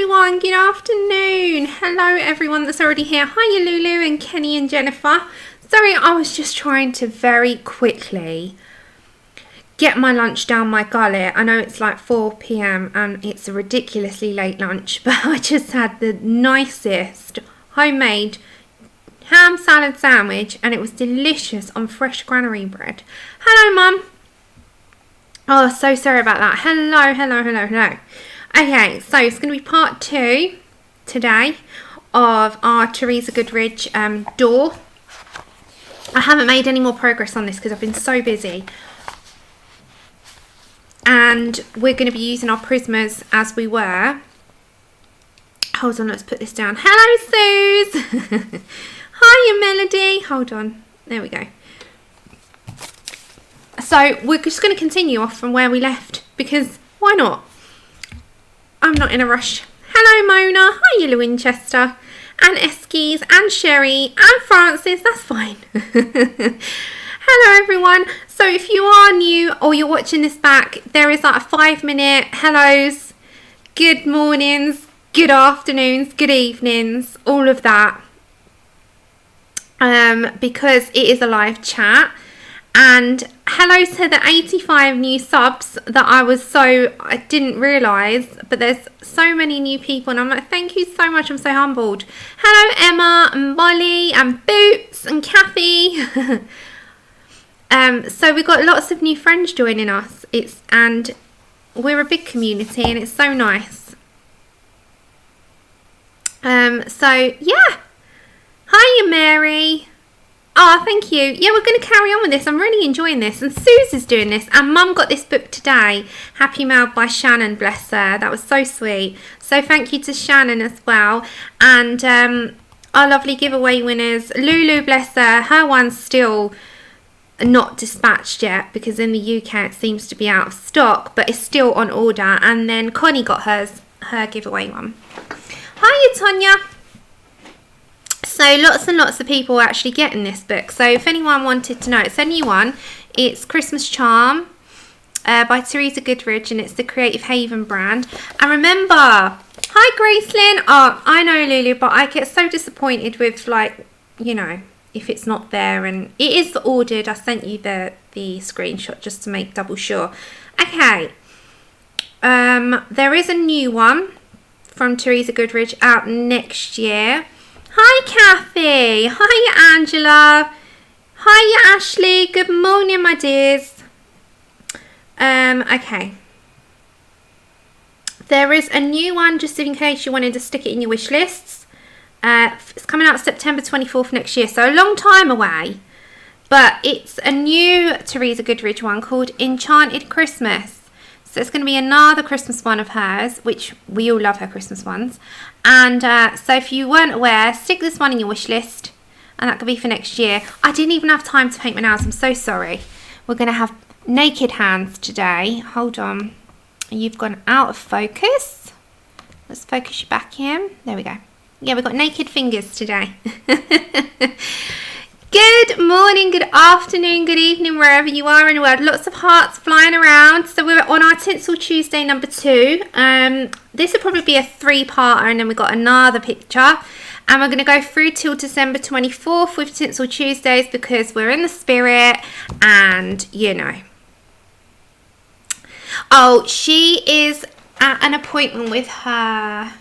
everyone, good afternoon. Hello everyone that's already here. Hiya Lulu and Kenny and Jennifer. Sorry, I was just trying to very quickly get my lunch down my gullet. I know it's like 4 p.m. and it's a ridiculously late lunch, but I just had the nicest homemade ham salad sandwich and it was delicious on fresh granary bread. Hello Mum. Oh, so sorry about that. Hello. Okay, so it's going to be part 2 today of our Teresa Goodridge door. I haven't made any more progress on this because I've been so busy. And we're going to be using our Prismas as we were. Hold on, let's put this down. Hello, Suze. Hiya, Melody. Hold on. There we go. So we're just going to continue off from where we left because why not? I'm not in a rush. Hello, Mona. Hiya, Winchester. And Eskies and Sherry and Francis. That's fine. Hello, everyone. So if you are new or you're watching this back, there is like a 5-minute hellos, good mornings, good afternoons, good evenings, all of that. Because it is a live chat. And hello to the 85 new subs that I didn't realise, but there's so many new people and I'm like, thank you so much, I'm so humbled. Hello Emma and Molly and Boots and Kathy. So we've got lots of new friends joining us. And we're a big community and it's so nice. So yeah. Hiya Mary. Oh, thank you. Yeah, we're going to carry on with this. I'm really enjoying this. And Suze is doing this. And Mum got this book today. Happy Mailed by Shannon, bless her. That was so sweet. So thank you to Shannon as well. And our lovely giveaway winners. Lulu, bless her. Her one's still not dispatched yet. Because in the UK it seems to be out of stock. But it's still on order. And then Connie got her giveaway one. Hiya, Tonya. So lots and lots of people are actually getting this book. So if anyone wanted to know, it's a new one. It's Christmas Charm by Teresa Goodridge and it's the Creative Haven brand. And remember, hi Gracelyn. Oh, I know Lulu, but I get so disappointed with like, you know, if it's not there. And it is ordered. I sent you the screenshot just to make double sure. Okay. There is a new one from Teresa Goodridge out next year. Hi Kathy, hi Angela, hi Ashley, good morning my dears. Okay. There is a new one just in case you wanted to stick it in your wish lists. It's coming out September 24th next year, so a long time away. But it's a new Teresa Goodridge one called Enchanted Christmas. So it's going to be another Christmas one of hers, which we all love her Christmas ones. And so if you weren't aware, stick this one in your wish list. And that could be for next year. I didn't even have time to paint my nails. I'm so sorry. We're going to have naked hands today. Hold on. You've gone out of focus. Let's focus you back in. There we go. Yeah, we've got naked fingers today. Good morning, good afternoon, good evening, wherever you are in the world. Lots of hearts flying around. So we're on our Tinsel Tuesday number 2. This will probably be a 3-parter and then we've got another picture. And we're going to go through till December 24th with Tinsel Tuesdays because we're in the spirit and, you know. Oh, she is at an appointment with her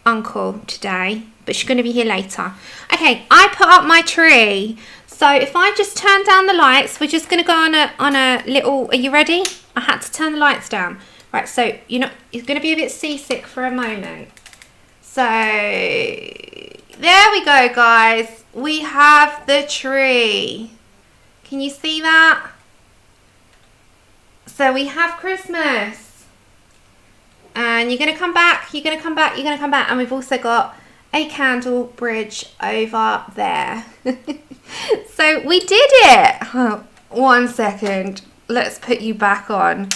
uncle today. But she's going to be here later. Okay, I put up my tree. So if I just turn down the lights, we're just going to go on a little... Are you ready? I had to turn the lights down. Right, so you're going to be a bit seasick for a moment. So there we go, guys. We have the tree. Can you see that? So we have Christmas. And you're going to come back. You're going to come back. You're going to come back. And we've also got a candle bridge over there. So we did it. Oh, 1 second. Let's put you back on.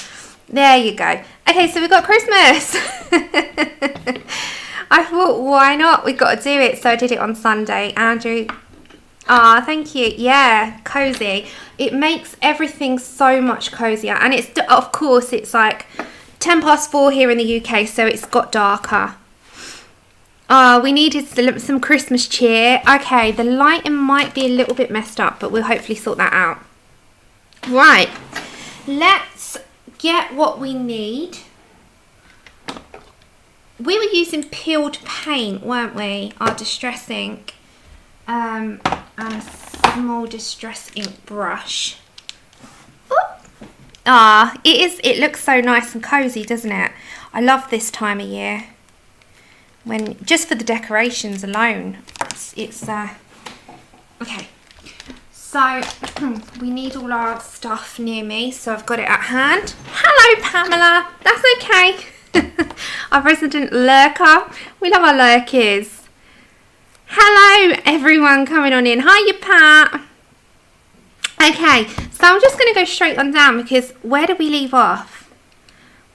There you go. Okay, so we've got Christmas. I thought, why not? We've got to do it. So I did it on Sunday. Andrew. Ah, thank you. Yeah, cozy. It makes everything so much cozier. And it's, of course, it's like 4 here in the UK, so it's got darker. Oh, we needed some Christmas cheer. Okay, the lighting might be a little bit messed up, but we'll hopefully sort that out. Right, let's get what we need. We were using peeled paint, weren't we? Our distress ink. And a small distress ink brush. Ah, it looks so nice and cozy, doesn't it? I love this time of year. When just for the decorations alone. It's okay. So we need all our stuff near me, so I've got it at hand. Hello Pamela. That's okay. Our resident lurker. We love our lurkers. Hello everyone coming on in. Hiya Pat. Okay, so I'm just going to go straight on down because where did we leave off?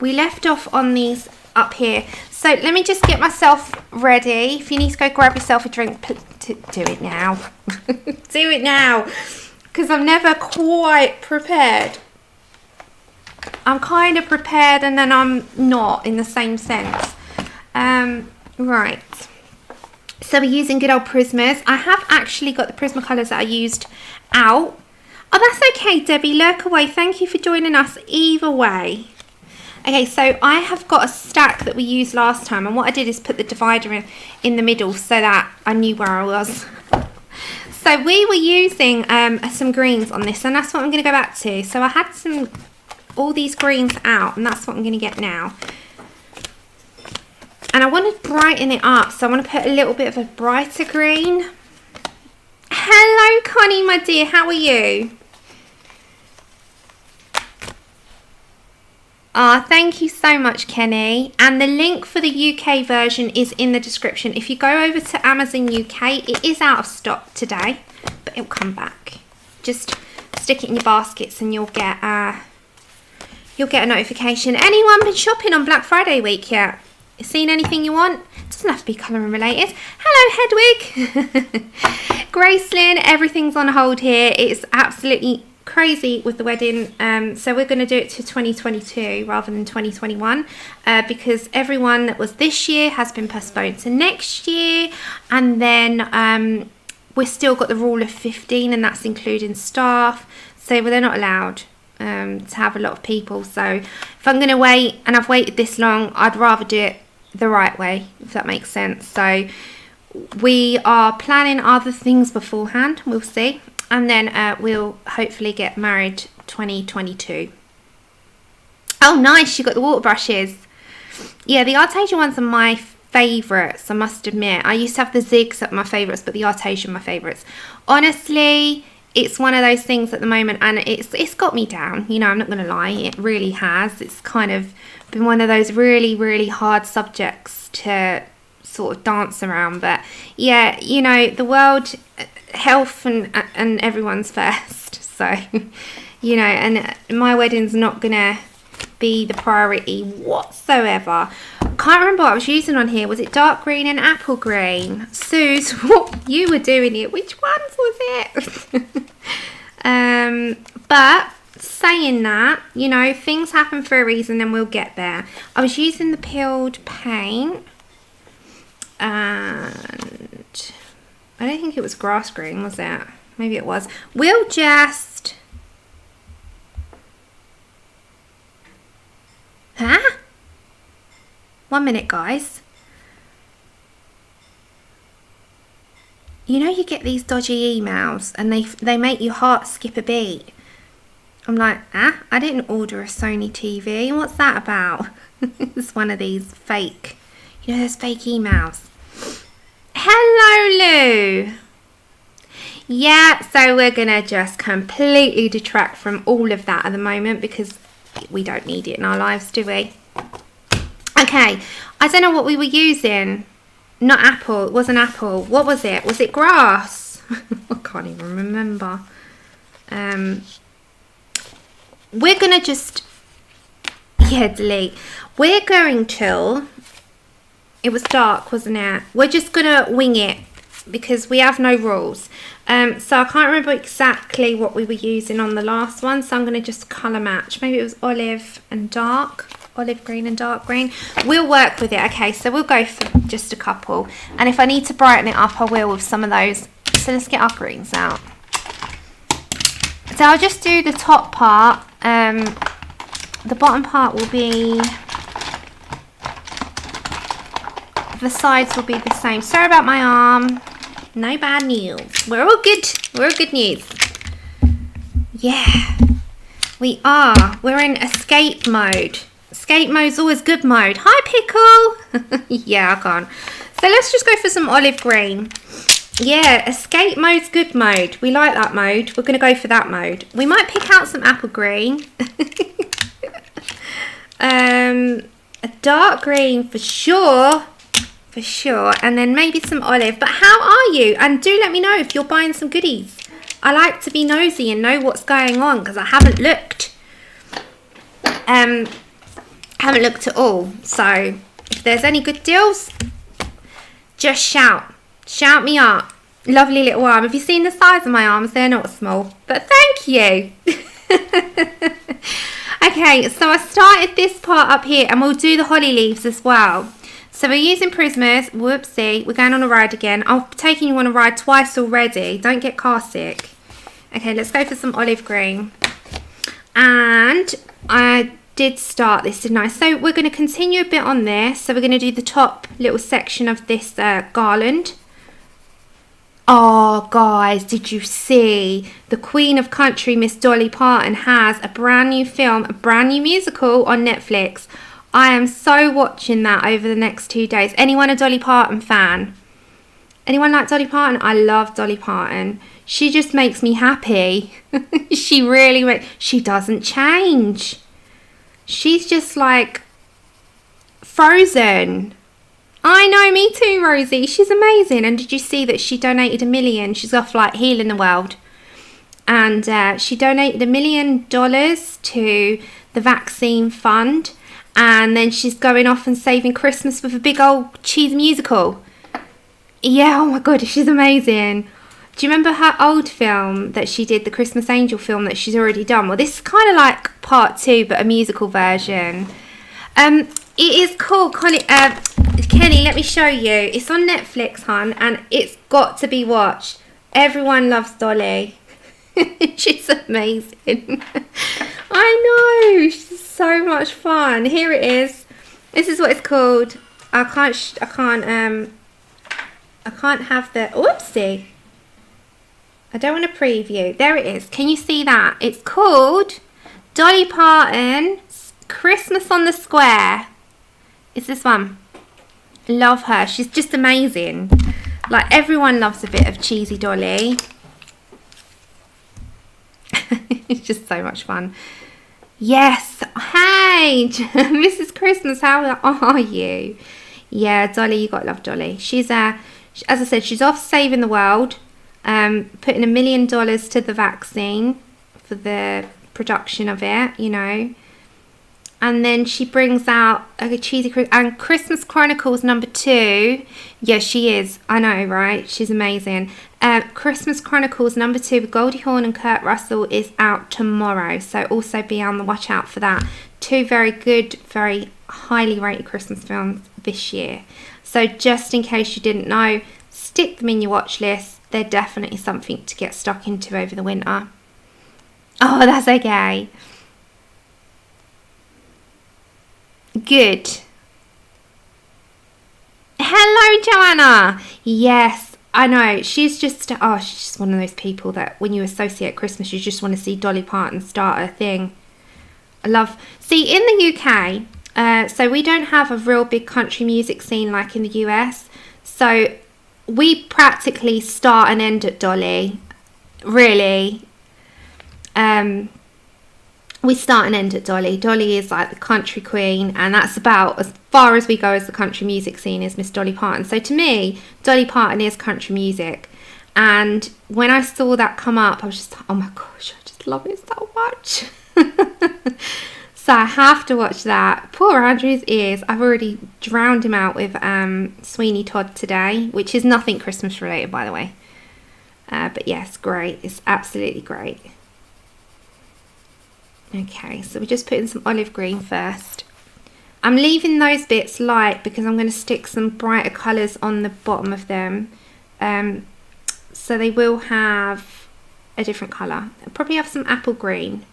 We left off on these up here. So let me just get myself ready. If you need to go grab yourself a drink, do it now. Do it now. Because I'm never quite prepared. I'm kind of prepared and then I'm not in the same sense. Right. So we're using good old Prismas. I have actually got the Prismacolors that I used out. Oh, that's okay, Debbie. Lurk away. Thank you for joining us either way. Okay, so I have got a stack that we used last time, and what I did is put the divider in the middle so that I knew where I was. So we were using some greens on this, and that's what I'm going to go back to. So I had all these greens out, and that's what I'm going to get now. And I want to brighten it up, so I want to put a little bit of a brighter green. Hello, Connie, my dear. How are you? Thank you so much, Kenny. And the link for the UK version is in the description. If you go over to Amazon UK, it is out of stock today, but it'll come back. Just stick it in your baskets and you'll get a notification. Anyone been shopping on Black Friday week yet? Seen anything you want? It doesn't have to be colouring related. Hello, Hedwig. Gracelyn, everything's on hold here. It's absolutely crazy with the wedding, so we're going to do it to 2022 rather than 2021 because everyone that was this year has been postponed to next year, and then we've still got the rule of 15, and that's including staff, so they're not allowed to have a lot of people. So if I'm going to wait, and I've waited this long, I'd rather do it the right way, if that makes sense. So we are planning other things beforehand, we'll see. And then we'll hopefully get married 2022. Oh, nice. You got the water brushes. Yeah, the Artesian ones are my favourites, I must admit. I used to have the Zigs at my favourites, but the Artesian my favourites. Honestly, it's one of those things at the moment, and it's got me down. You know, I'm not going to lie. It really has. It's kind of been one of those really, really hard subjects to sort of dance around. But yeah, you know, the world... health and everyone's first, so you know, and my wedding's not gonna be the priority whatsoever. Can't remember what I was using on here. Was it dark green and apple green? Suze, what you were doing it, which ones was it? But saying that, you know, things happen for a reason and we'll get there. I was using the peeled paint, and I don't think it was grass green, was it? Maybe it was. We'll just... Huh? 1 minute, guys. You know, you get these dodgy emails and they make your heart skip a beat. I'm like, I didn't order a Sony TV. What's that about? It's one of these fake, you know, those fake emails. Hello, Lou. Yeah, so we're going to just completely detract from all of that at the moment because we don't need it in our lives, do we? Okay, I don't know what we were using. Not apple. It wasn't apple. What was it? Was it grass? I can't even remember. We're going to just... Yeah, delete. We're going to... It was dark, wasn't it? We're just going to wing it because we have no rules. So I can't remember exactly what we were using on the last one. So I'm going to just colour match. Maybe it was olive and dark. olive green and dark green. We'll work with it. Okay, so we'll go for just a couple. And if I need to brighten it up, I will with some of those. So let's get our greens out. So I'll just do the top part. The bottom part will be... The sides will be the same. Sorry about my arm. No bad news. We're all good. We're all good news. Yeah. We are. We're in escape mode. Escape mode's always good mode. Hi, Pickle. Yeah, I can't. So let's just go for some olive green. Yeah, escape mode's good mode. We like that mode. We're going to go for that mode. We might pick out some apple green. A dark green for sure. For sure. And then maybe some olive. But how are you? And do let me know if you're buying some goodies. I like to be nosy and know what's going on because I haven't looked. Haven't looked at all. So if there's any good deals, just shout. Shout me up. Lovely little arm. Have you seen the size of my arms? They're not small. But thank you. Okay, so I started this part up here and we'll do the holly leaves as well. So we're using Prismas. Whoopsie. We're going on a ride again. I'm taking you on a ride twice already. Don't get car sick. Okay, let's go for some olive green. And I did start this, didn't I? So we're going to continue a bit on this. So we're going to do the top little section of this garland. Oh, guys, did you see? The Queen of Country, Miss Dolly Parton, has a brand new film, a brand new musical on Netflix. I am so watching that over the next 2 days. Anyone a Dolly Parton fan? Anyone like Dolly Parton? I love Dolly Parton. She just makes me happy. She really makes... She doesn't change. She's just like frozen. I know, me too, Rosie. She's amazing. And did you see that she donated $1 million? She's off like healing the world. And she donated $1 million to the vaccine fund. And then she's going off and saving Christmas with a big old cheese musical. Yeah, oh my God, she's amazing. Do you remember her old film that she did, the Christmas Angel film that she's already done? Well, this is kind of like part 2, but a musical version. It is cool. Kenny, let me show you. It's on Netflix, hon, and it's got to be watched. Everyone loves Dolly. She's amazing. I know. She's so much fun. Here it is. This is what it's called. I can't have the... Whoopsie. I don't want to preview. There it is. Can you see that? It's called Dolly Parton's Christmas on the Square. It's this one. Love her. She's just amazing. Like, everyone loves a bit of cheesy Dolly. It's just so much fun. Yes. Hey, Mrs. Christmas, how are you? Yeah, Dolly, you got to love Dolly. She's, as I said, she's off saving the world. Putting $1 million to the vaccine for the production of it, you know. And then she brings out a cheesy and Christmas Chronicles #2. Yeah, she is. I know, right? She's amazing. Christmas Chronicles #2 with Goldie Hawn and Kurt Russell is out tomorrow. So also be on the watch out for that. 2 very good, very highly rated Christmas films this year. So just in case you didn't know, stick them in your watch list. They're definitely something to get stuck into over the winter. Oh, that's okay. Good. Hello, Joanna. Yes, I know. She's just one of those people that when you associate Christmas, you just want to see Dolly Parton start a thing. I love... See, in the UK, so we don't have a real big country music scene like in the US. So we practically start and end at Dolly. Really. We start and end at Dolly. Dolly is like the country queen, and that's about as far as we go as the country music scene is Miss Dolly Parton. So to me, Dolly Parton is country music. And when I saw that come up, I was just like, oh my gosh, I just love it so much. So I have to watch that. Poor Andrew's ears. I've already drowned him out with Sweeney Todd today, which is nothing Christmas related, by the way. But yes, great. It's absolutely great. Okay, so we're just putting some olive green first. I'm leaving those bits light because I'm going to stick some brighter colours on the bottom of them. So they will have a different colour. I'll probably have some apple green.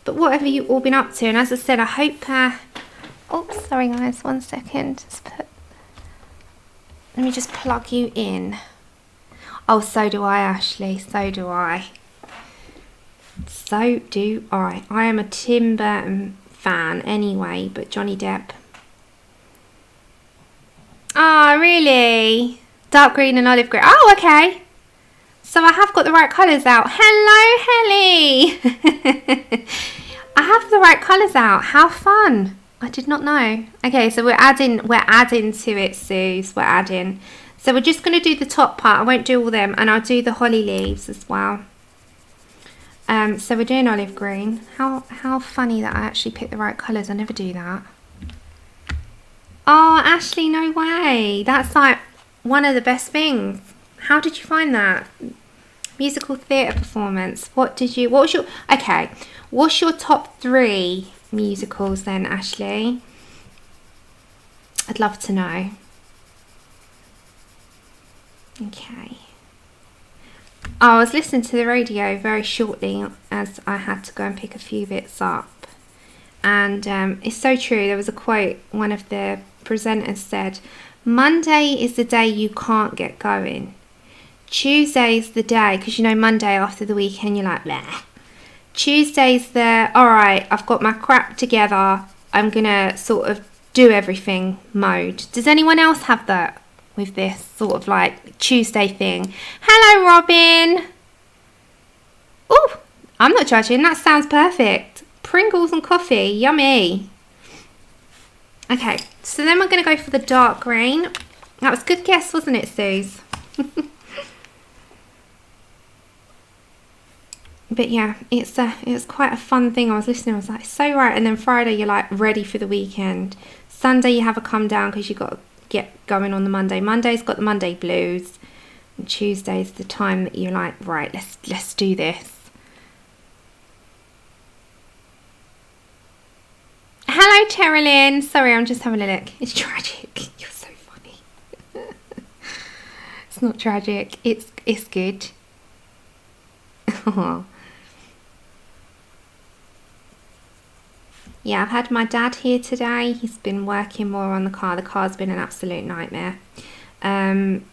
But whatever you've all been up to, and as I said, I hope... oh, sorry guys, 1 second. Let me just plug you in. Oh, so do I, Ashley. So do I. So do I. I am a Tim Burton fan anyway, but Johnny Depp. Oh, really? Dark green and olive green. Oh, okay. So I have got the right colours out. Hello, Helly. I have the right colours out. How fun. I did not know. Okay, so we're adding to it, Suze. We're adding. So we're just going to do the top part. I won't do all them, and I'll do the holly leaves as well. So we're doing olive green. How funny that I actually picked the right colours. I never do that. Oh, Ashley, no way. That's like one of the best things. How did you find that? Musical theatre performance. What was your what's your top 3 musicals then, Ashley? I'd love to know. Okay. I was listening to the radio very shortly as I had to go and pick a few bits up, and it's so true. There was a quote, one of the presenters said, Monday is the day you can't get going. Tuesday's the day, because you know Monday after the weekend you're like, bleh. Tuesday's the, alright, I've got my crap together, I'm gonna sort of do everything mode. Does anyone else have that with this sort of like Tuesday thing? Hello, Robin. Oh, I'm not judging, that sounds perfect. Pringles and coffee, yummy. Okay, so then we're going to go for the dark green. That was a good guess, wasn't it, Suze? But yeah, it was quite a fun thing. I was listening, I was like, so right. And then Friday, you're like ready for the weekend. Sunday, you have a come down because you've got to get going on the Monday. Monday's got the Monday blues. And Tuesday's the time that you're like, right, let's do this. Hello, Terilyn. Sorry, I'm just having a look. It's tragic. You're so funny. It's not tragic. It's good. Oh. Yeah, I've had my dad here today. He's been working more on the car. The car's been an absolute nightmare. There's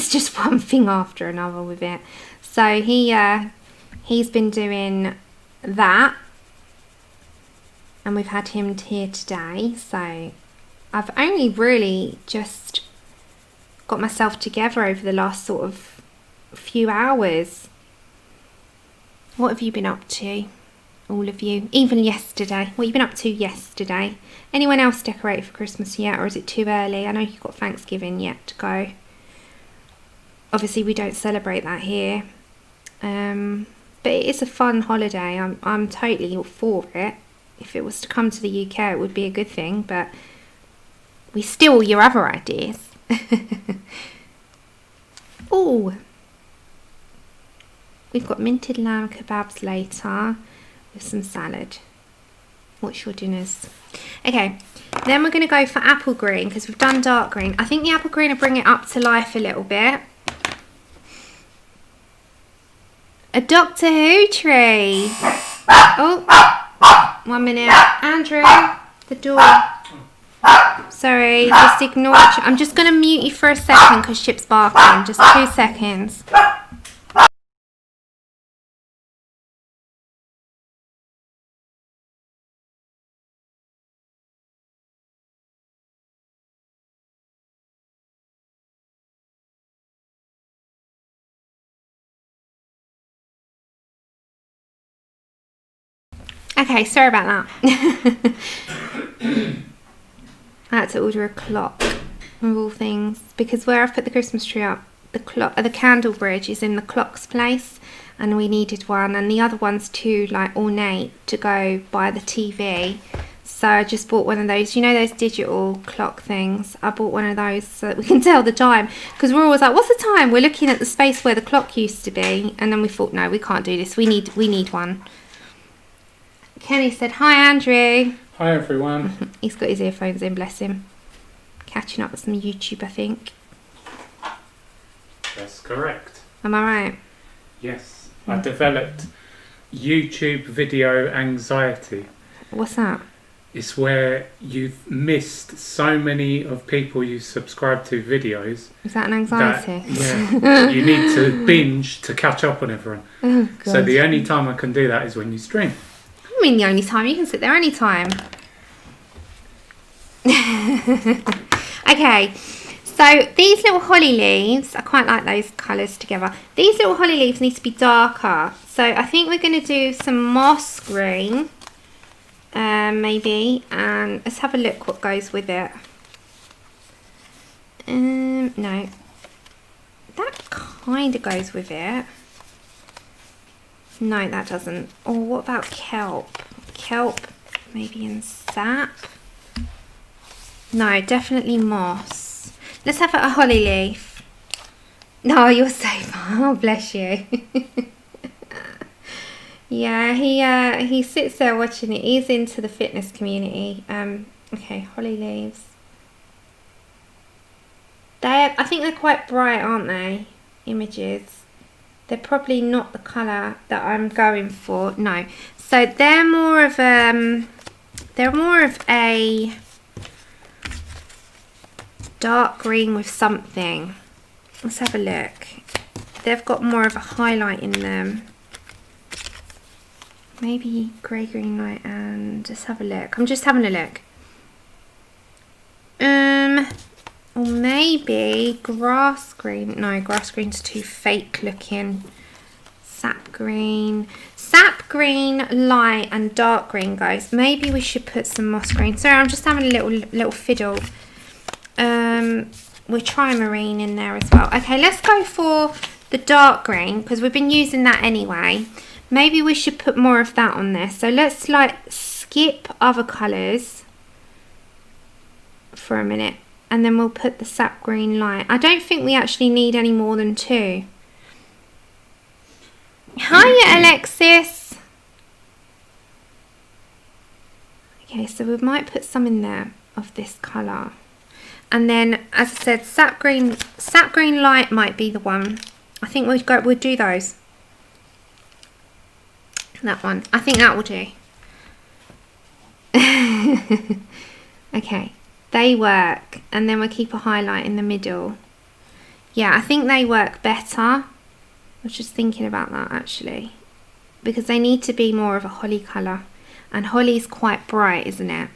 just one thing after another with it. So he's been doing that, and we've had him here today. So I've only really just got myself together over the last sort of few hours. What have you been up to, all of you? Even yesterday. What have you been up to yesterday? Anyone else decorated for Christmas yet, or is it too early? I know you've got Thanksgiving yet to go. Obviously we don't celebrate that here, but it is a fun holiday. I'm totally all for it. If it was to come to the UK, it would be a good thing, but we steal your other ideas. Oh, we've got minted lamb kebabs later with some salad. What's your dinners? Okay, then we're going to go for apple green because we've done dark green. I think the apple green will bring it up to life a little bit. A Doctor Who tree. Oh, 1 minute. Andrew, the door. Sorry, just ignore. I'm just going to mute you for a second because Chip's barking. Just 2 seconds. Okay, sorry about that. I had to order a clock of all things because where I've put the Christmas tree up, the candle bridge is in the clock's place, and we needed one, and the other one's too like ornate to go by the TV. So I just bought one of those, you know, those digital clock things. I bought one of those so that we can tell the time, because we're always like, what's the time? We're looking at the space where the clock used to be, and then we thought, no, we can't do this. We need one. Kenny said, hi Andrew. Hi everyone. He's got his earphones in, bless him. Catching up with some YouTube, I think. That's correct. Am I right? Yes. I developed YouTube video anxiety. What's that? It's where you've missed so many of people you subscribe to videos. Is that an anxiety? You need to binge to catch up on everyone. Oh, God. So the only time I can do that is when you stream. I mean the only time, you can sit there any time. Okay, so these little holly leaves, I quite like those colours together. These little holly leaves need to be darker. So I think we're going to do some moss green. Maybe, and let's have a look what goes with it. No, that kind of goes with it. No, that doesn't. Or what about kelp? Kelp, maybe in sap. No, definitely moss. Let's have a holly leaf. No, you're safe. Oh, bless you. Yeah, he sits there watching it. He's into the fitness community. Okay, holly leaves. I think they're quite bright, aren't they? Images. They're probably not the colour that I'm going for. No. So they're more of a dark green with something. Let's have a look. They've got more of a highlight in them. Maybe grey, green, light, and just have a look. I'm just having a look. Or maybe grass green. No, grass green's too fake looking. Sap green, light, and dark green, guys. Maybe we should put some moss green. Sorry, I'm just having a little fiddle. We'll try marine in there as well. Okay, let's go for the dark green because we've been using that anyway. Maybe we should put more of that on there. So let's like skip other colours for a minute. And then we'll put the sap green light. I don't think we actually need any more than 2. Hiya, Alexis. Okay, so we might put some in there of this colour. And then, as I said, sap green light might be the one. I think we'll do those. That one. I think that will do. Okay. They work. And then we'll keep a highlight in the middle. Yeah, I think they work better. I was just thinking about that actually. Because they need to be more of a holly colour. And holly's quite bright, isn't it?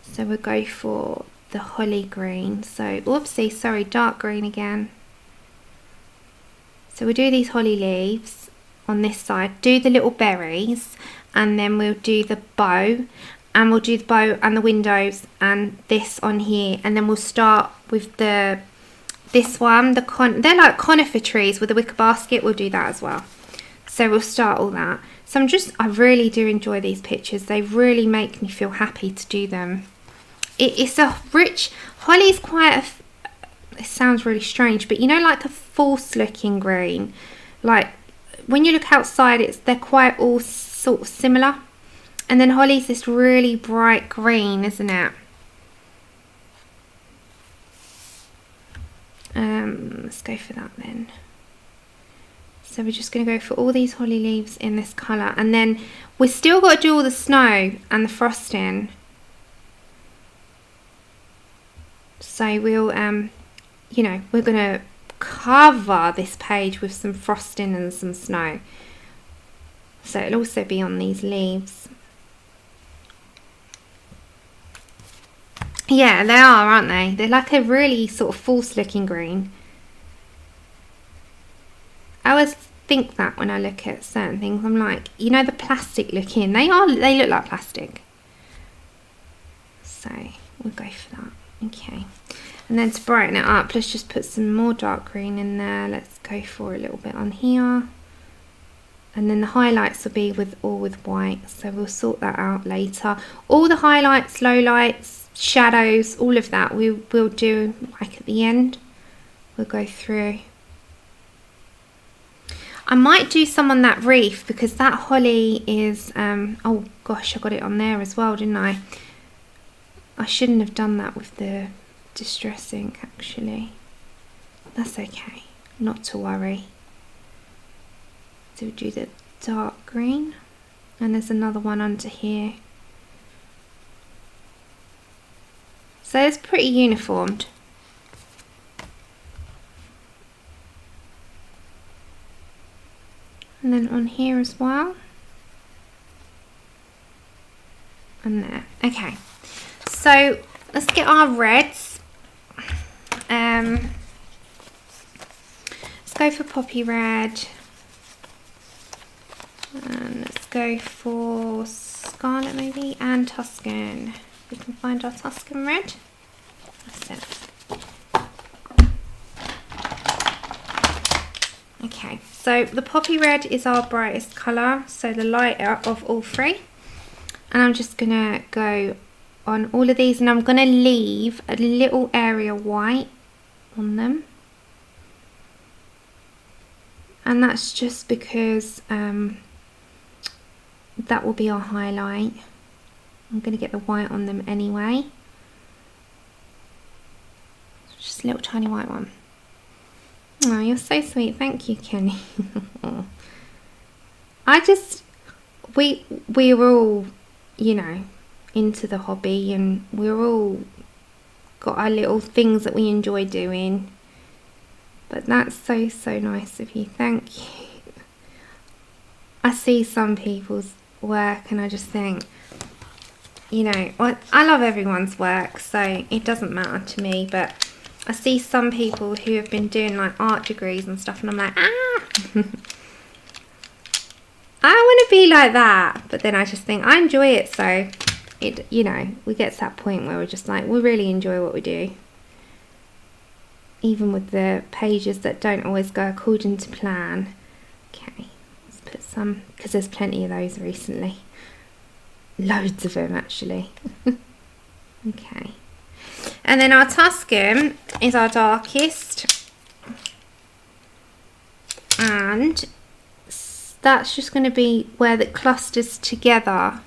So we'll go for the holly green. So, oopsie, sorry, dark green again. So we'll do these holly leaves on this side, do the little berries, and then we'll do the bow, and we'll do the bow and the windows and this on here, and then we'll start with this one, they're like conifer trees with a wicker basket. We'll do that as well. So we'll start all that. So I really do enjoy these pictures. They really make me feel happy to do them. It's a rich, holly's quite it sounds really strange, but you know, like a false looking green. Like when you look outside, they're quite all sort of similar. And then holly's this really bright green, isn't it? Let's go for that then. So we're just going to go for all these holly leaves in this colour. And then we've still got to do all the snow and the frosting. So we'll, you know, we're going to cover this page with some frosting and some snow. So it'll also be on these leaves. Yeah, they are, aren't they? They're like a really sort of false looking green. I always think that when I look at certain things, I'm like, you know, the plastic looking, they look like plastic. So we'll go for that. Okay, and then to brighten it up, let's just put some more dark green in there. Let's go for a little bit on here, and then the highlights will be all with white, so we'll sort that out later. All the highlights, lowlights, shadows, all of that we will do like at the end. We'll go through. I might do some on that wreath because that holly is, oh gosh, I got it on there as well, didn't I? I shouldn't have done that with the Distress ink, actually. That's okay, not to worry. So we'll do the dark green, and there's another one under here. So it's pretty uniformed. And then on here as well. And there. Okay. So let's get our reds. Let's go for poppy red. And let's go for scarlet maybe, and Tuscan. We can find our Tuscan red. That's it. Okay, so the poppy red is our brightest colour, so the lighter of all three. And I'm just gonna go on all of these, and I'm gonna leave a little area white on them. And that's just because that will be our highlight. I'm going to get the white on them anyway. Just a little tiny white one. Oh, you're so sweet. Thank you, Kenny. We were all, you know, into the hobby, and we're all got our little things that we enjoy doing. But that's so nice of you. Thank you. I see some people's work and I just think, you know, I love everyone's work, so it doesn't matter to me, but I see some people who have been doing like art degrees and stuff, and I'm like, I want to be like that. But then I just think I enjoy it, so it, you know, we get to that point where we're just like, we really enjoy what we do, even with the pages that don't always go according to plan. Okay, let's put some, because there's plenty of those recently. Loads of them, actually. Okay. And then our Tuscan is our darkest. And that's just going to be where the clusters together.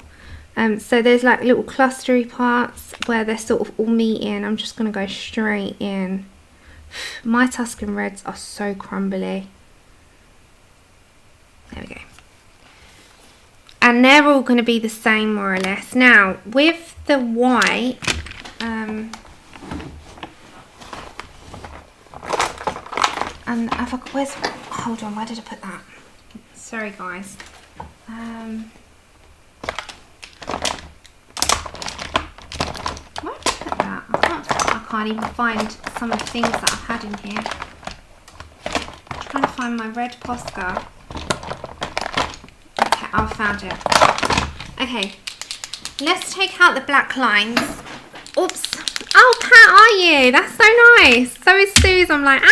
So there's like little clustery parts where they're sort of all meeting. I'm just going to go straight in. My Tuscan reds are so crumbly. There we go. And they're all going to be the same more or less. Now with the white, and hold on, where did I put that? Sorry guys. Where did I put that? I can't even find some of the things that I've had in here. I'm trying to find my red Posca. Okay, I found it. Okay, let's take out the black lines. Oops. Oh, Pat, are you? That's so nice. So is Suze. I'm like, ah.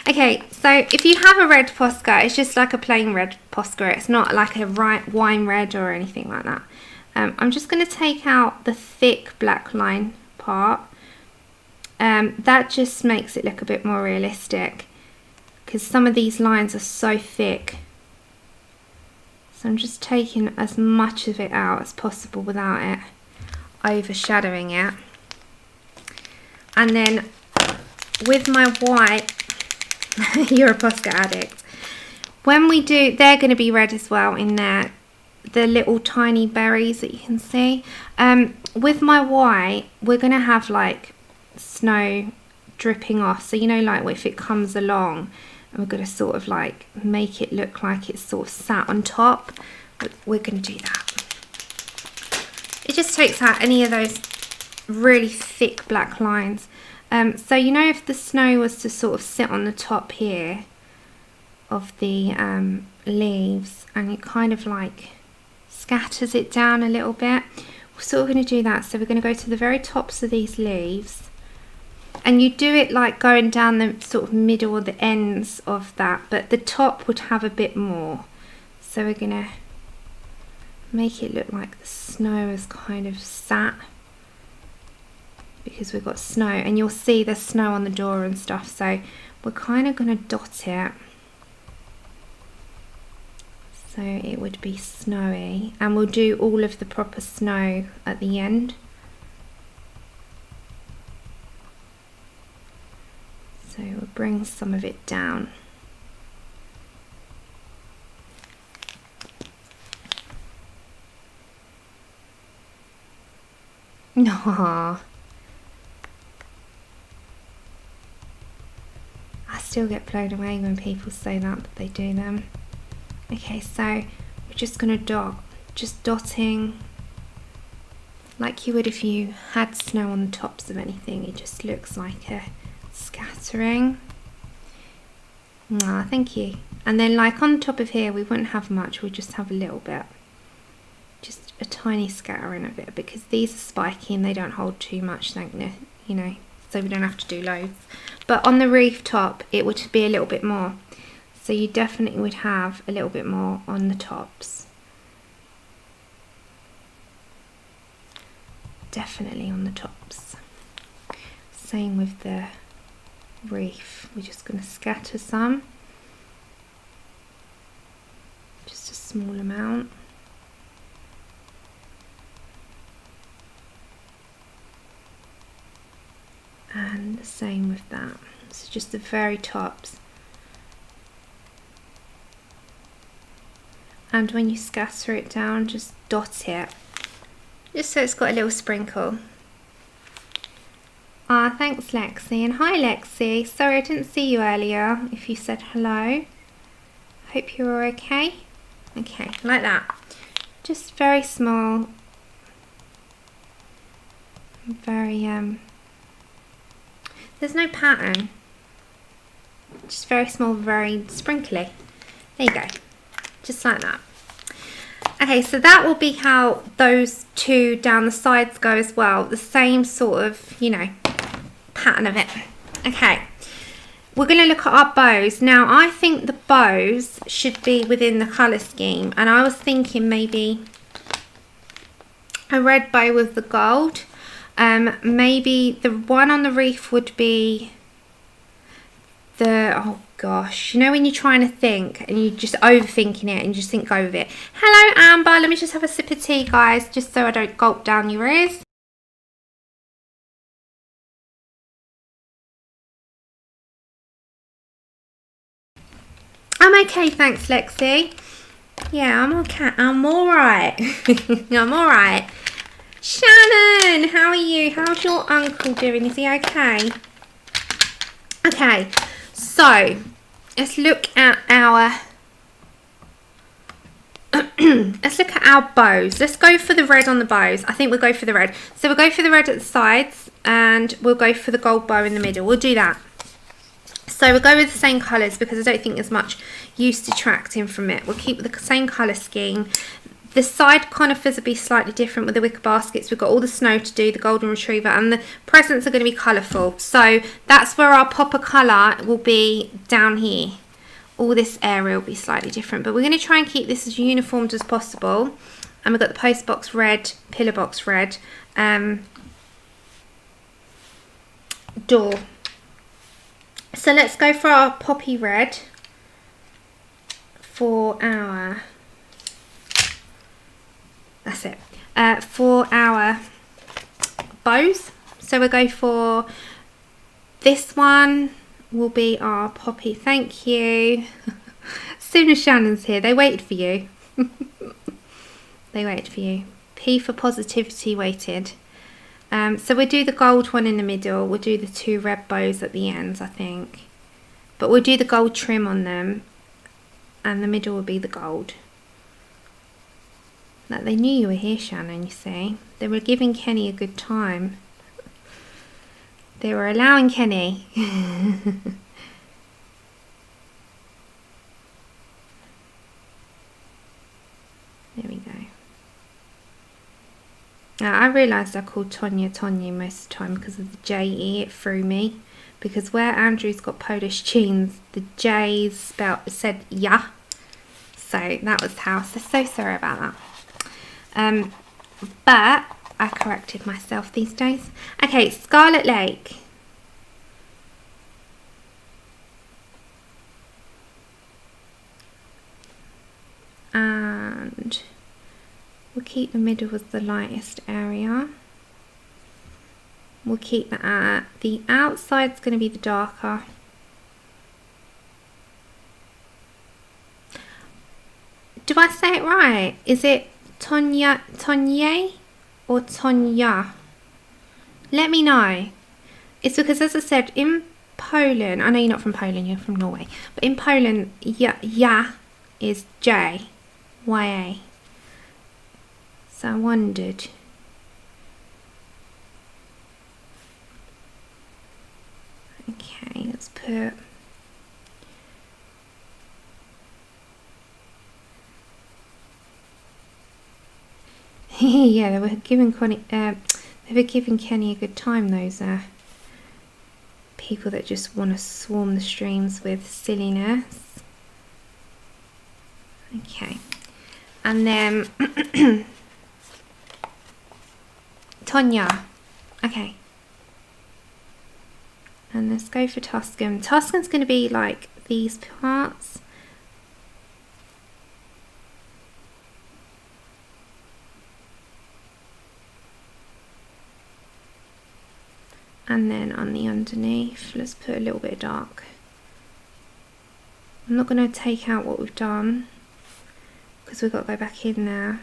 Okay, so if you have a red Posca, it's just like a plain red Posca. It's not like a wine red or anything like that. I'm just going to take out the thick black line part. That just makes it look a bit more realistic, because some of these lines are so thick. So I'm just taking as much of it out as possible without it overshadowing it. And then with my white, you're a Posca addict. When we do, they're going to be red as well in there, the little tiny berries that you can see. With my white, we're going to have like snow dripping off, so you know, like if it comes along, and we're going to sort of like make it look like it's sort of sat on top. We're going to do that. It just takes out any of those really thick black lines. So you know, if the snow was to sort of sit on the top here of the leaves, and it kind of like scatters it down a little bit, we're sort of going to do that. So we're going to go to the very tops of these leaves, and you do it like going down the sort of middle or the ends of that, but the top would have a bit more. So we're going to make it look like the snow is kind of sat, because we've got snow, and you'll see there's snow on the door and stuff. So we're kind of going to dot it So it would be snowy, and we'll do all of the proper snow at the end. So we'll bring some of it down. No. I still get blown away when people say that they do them. Okay, so we're just going to dot, just dotting like you would if you had snow on the tops of anything. It just looks like a scattering. Ah, thank you. And then like on top of here we wouldn't have much, we'll just have a little bit. Just a tiny scattering of it, because these are spiky and they don't hold too much, you know, so we don't have to do loads. But on the reef top it would be a little bit more. So you definitely would have a little bit more on the tops. Definitely on the tops. Same with the reef. We're just going to scatter some. Just a small amount. And the same with that. So just the very tops. And when you scatter it down, just dot it, just so it's got a little sprinkle. Ah, thanks Lexi, and hi Lexi. Sorry I didn't see you earlier if you said hello. Hope you're okay. Okay, like that. Just very small. Very, there's no pattern. Just very small, very sprinkly. There you go. Just like that. Okay, so that will be how those two down the sides go as well. The same sort of, you know, pattern of it. Okay, we're going to look at our bows. Now, I think the bows should be within the colour scheme. And I was thinking maybe a red bow with the gold. Maybe the one on the reef would be the, oh gosh, you know when you're trying to think and you're just overthinking it and you just think go with it. Hello Amber, let me just have a sip of tea guys, just so I don't gulp down your ears. I'm okay, thanks Lexi. Yeah, I'm okay, I'm alright. I'm alright. Shannon, how are you? How's your uncle doing? Is he okay? Okay, so let's look at our bows. Let's go for the red on the bows. I think we'll go for the red. So we'll go for the red at the sides and we'll go for the gold bow in the middle. We'll do that. So we'll go with the same colours because I don't think there's much use detracting from it. We'll keep the same colour scheme. The side conifers will be slightly different with the wicker baskets. We've got all the snow to do, the golden retriever, and the presents are going to be colourful. So that's where our popper colour will be down here. All this area will be slightly different, but we're going to try and keep this as uniformed as possible. And we've got the post box red, pillar box red, door. So let's go for our poppy red for our... That's it. For our bows, so we'll go for this one will be our poppy. Thank you. As soon as Shannon's here, they waited for you. They waited for you. P for positivity waited. So we'll do the gold one in the middle. We'll do the two red bows at the ends, I think. But we'll do the gold trim on them, and the middle will be the gold. Like they knew you were here, Shannon, you see. They were giving Kenny a good time. They were allowing Kenny. There we go. Now, I realised I called Tonya most of the time because of the J-E. It threw me. Because where Andrew's got Polish jeans, the J's said yeah. So that was how. So sorry about that. But I corrected myself these days. Okay, Scarlet Lake. and we'll keep the middle as the lightest area. We'll keep that at the outside's going to be the darker. Do I say it right? Is it Tonye or Tonya? Let me know. It's because, as I said, in Poland, I know you're not from Poland, you're from Norway, but in Poland, ja is J, Y-A. So I wondered. Okay, let's put... yeah, they were giving Kenny a good time, those people that just want to swarm the streams with silliness. Okay, and then Tonya. Okay, and let's go for Tuscan. Tuscan's going to be like these parts. And then on the underneath, let's put a little bit of dark. I'm not going to take out what we've done because we've got to go back in there.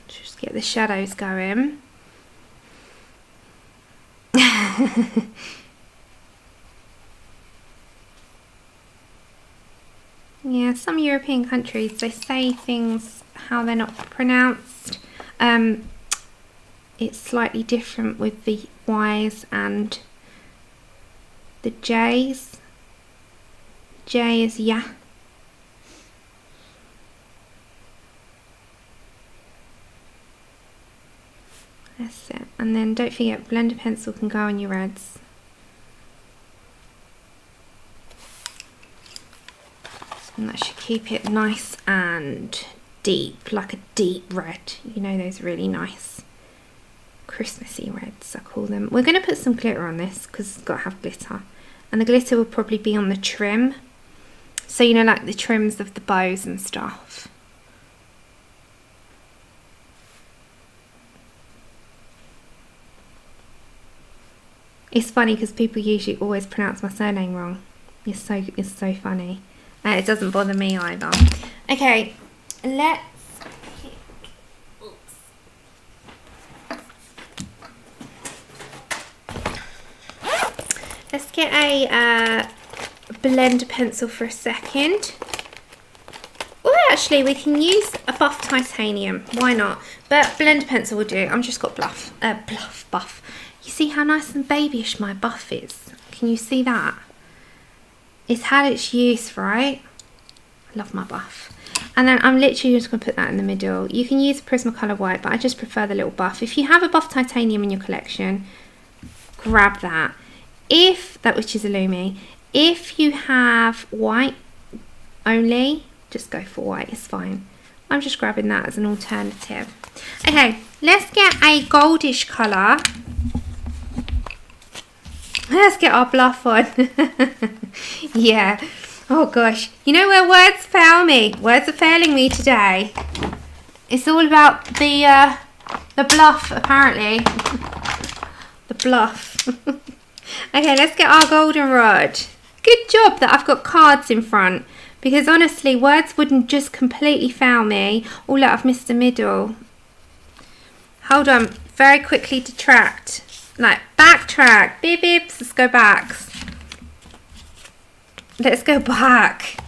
Just get the shadows going. Yeah, some European countries, they say things how they're not pronounced. It's slightly different with the Y's and the J's. J is ya. That's it. And then don't forget, blender pencil can go on your reds. And that should keep it nice and deep, like a deep red. You know, those really nice Christmassy reds, I call them. We're going to put some glitter on this because it's got to have glitter, and the glitter will probably be on the trim, so you know, like the trims of the bows and stuff. It's funny because people usually always pronounce my surname wrong. It's so funny. It doesn't bother me either. Okay, let's get a blender pencil for a second. Oh, actually, we can use a buff titanium. Why not? But blender pencil will do. I've just got buff. You see how nice and babyish my buff is? Can you see that? It's had its use, right? I love my buff. And then I'm literally just going to put that in the middle. You can use Prismacolor white, but I just prefer the little buff. If you have a buff titanium in your collection, grab that. Which is Illumi. If you have white only, just go for white, it's fine. I'm just grabbing that as an alternative. Okay, let's get a goldish colour. Let's get our bluff on. Yeah. Oh gosh. You know where words fail me? Words are failing me today. It's all about the bluff, apparently. The bluff. Okay, let's get our goldenrod. Good job that I've got cards in front, because honestly, words wouldn't just completely fail me. Oh look, I've missed the middle. Hold on, very quickly detract. Like, backtrack. Beep beeps, let's go back. Let's go back.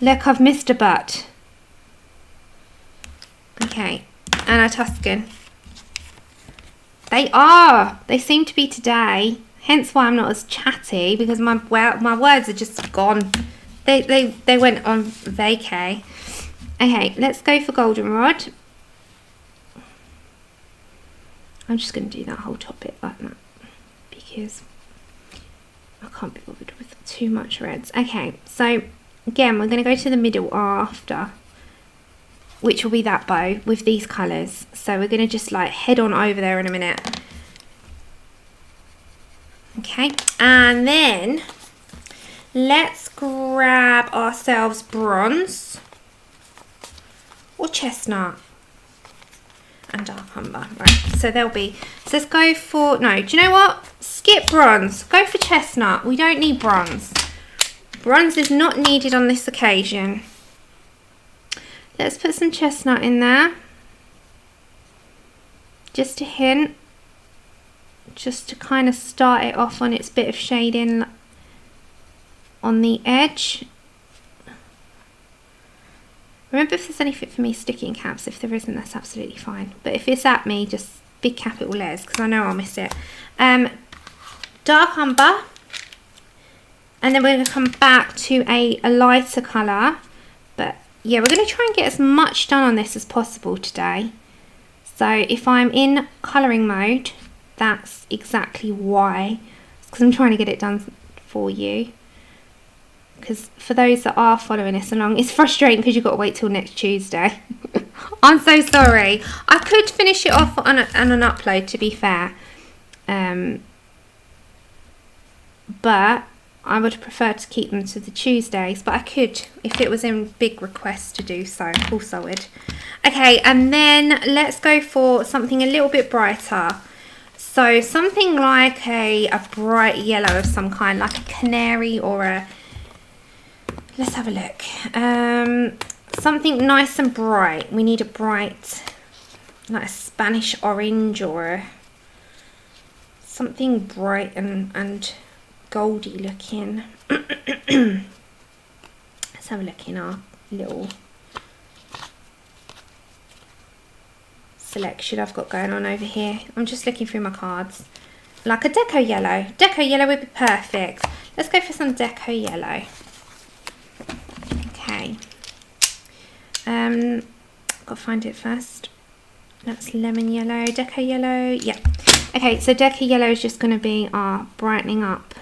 Look, I've missed a butt. Okay, and a Tuscan. They seem to be today. Hence why I'm not as chatty, because my words are just gone. They went on vacay. Okay, let's go for goldenrod. I'm just going to do that whole top bit like that, because I can't be bothered with too much reds. Okay, so again, we're going to go to the middle after, which will be that bow with these colours. So we're going to just like head on over there in a minute. Okay, and then let's grab ourselves bronze or chestnut and dark umber. Right, so there'll be, so let's go for, no, do you know what? Skip bronze, go for chestnut. We don't need bronze. Bronze is not needed on this occasion. Let's put some chestnut in there. Just a hint. Just to kind of start it off on its bit of shading on the edge. Remember, if there's anything for me, stick it in caps. If there isn't, that's absolutely fine. But if it's at me, just big capital letters, because I know I'll miss it. Dark umber. And then we're going to come back to a lighter colour. But yeah, we're going to try and get as much done on this as possible today. So if I'm in colouring mode, that's exactly why. Because I'm trying to get it done for you. Because for those that are following us along, it's frustrating because you've got to wait till next Tuesday. I'm so sorry. I could finish it off on an upload, to be fair. But I would prefer to keep them to the Tuesdays. But I could, if it was in big request to do so. Of course I would. Okay, and then let's go for something a little bit brighter. So something like a bright yellow of some kind, like a canary or a... Let's have a look. Something nice and bright. We need a bright, like a Spanish orange or something bright and goldy looking. Let's have a look in our little selection I've got going on over here. I'm just looking through my cards. Like a deco yellow. Deco yellow would be perfect. Let's go for some deco yellow. Okay. Got to find it first. That's lemon yellow, deco yellow. Yeah. Okay, so deco yellow is just going to be our brightening up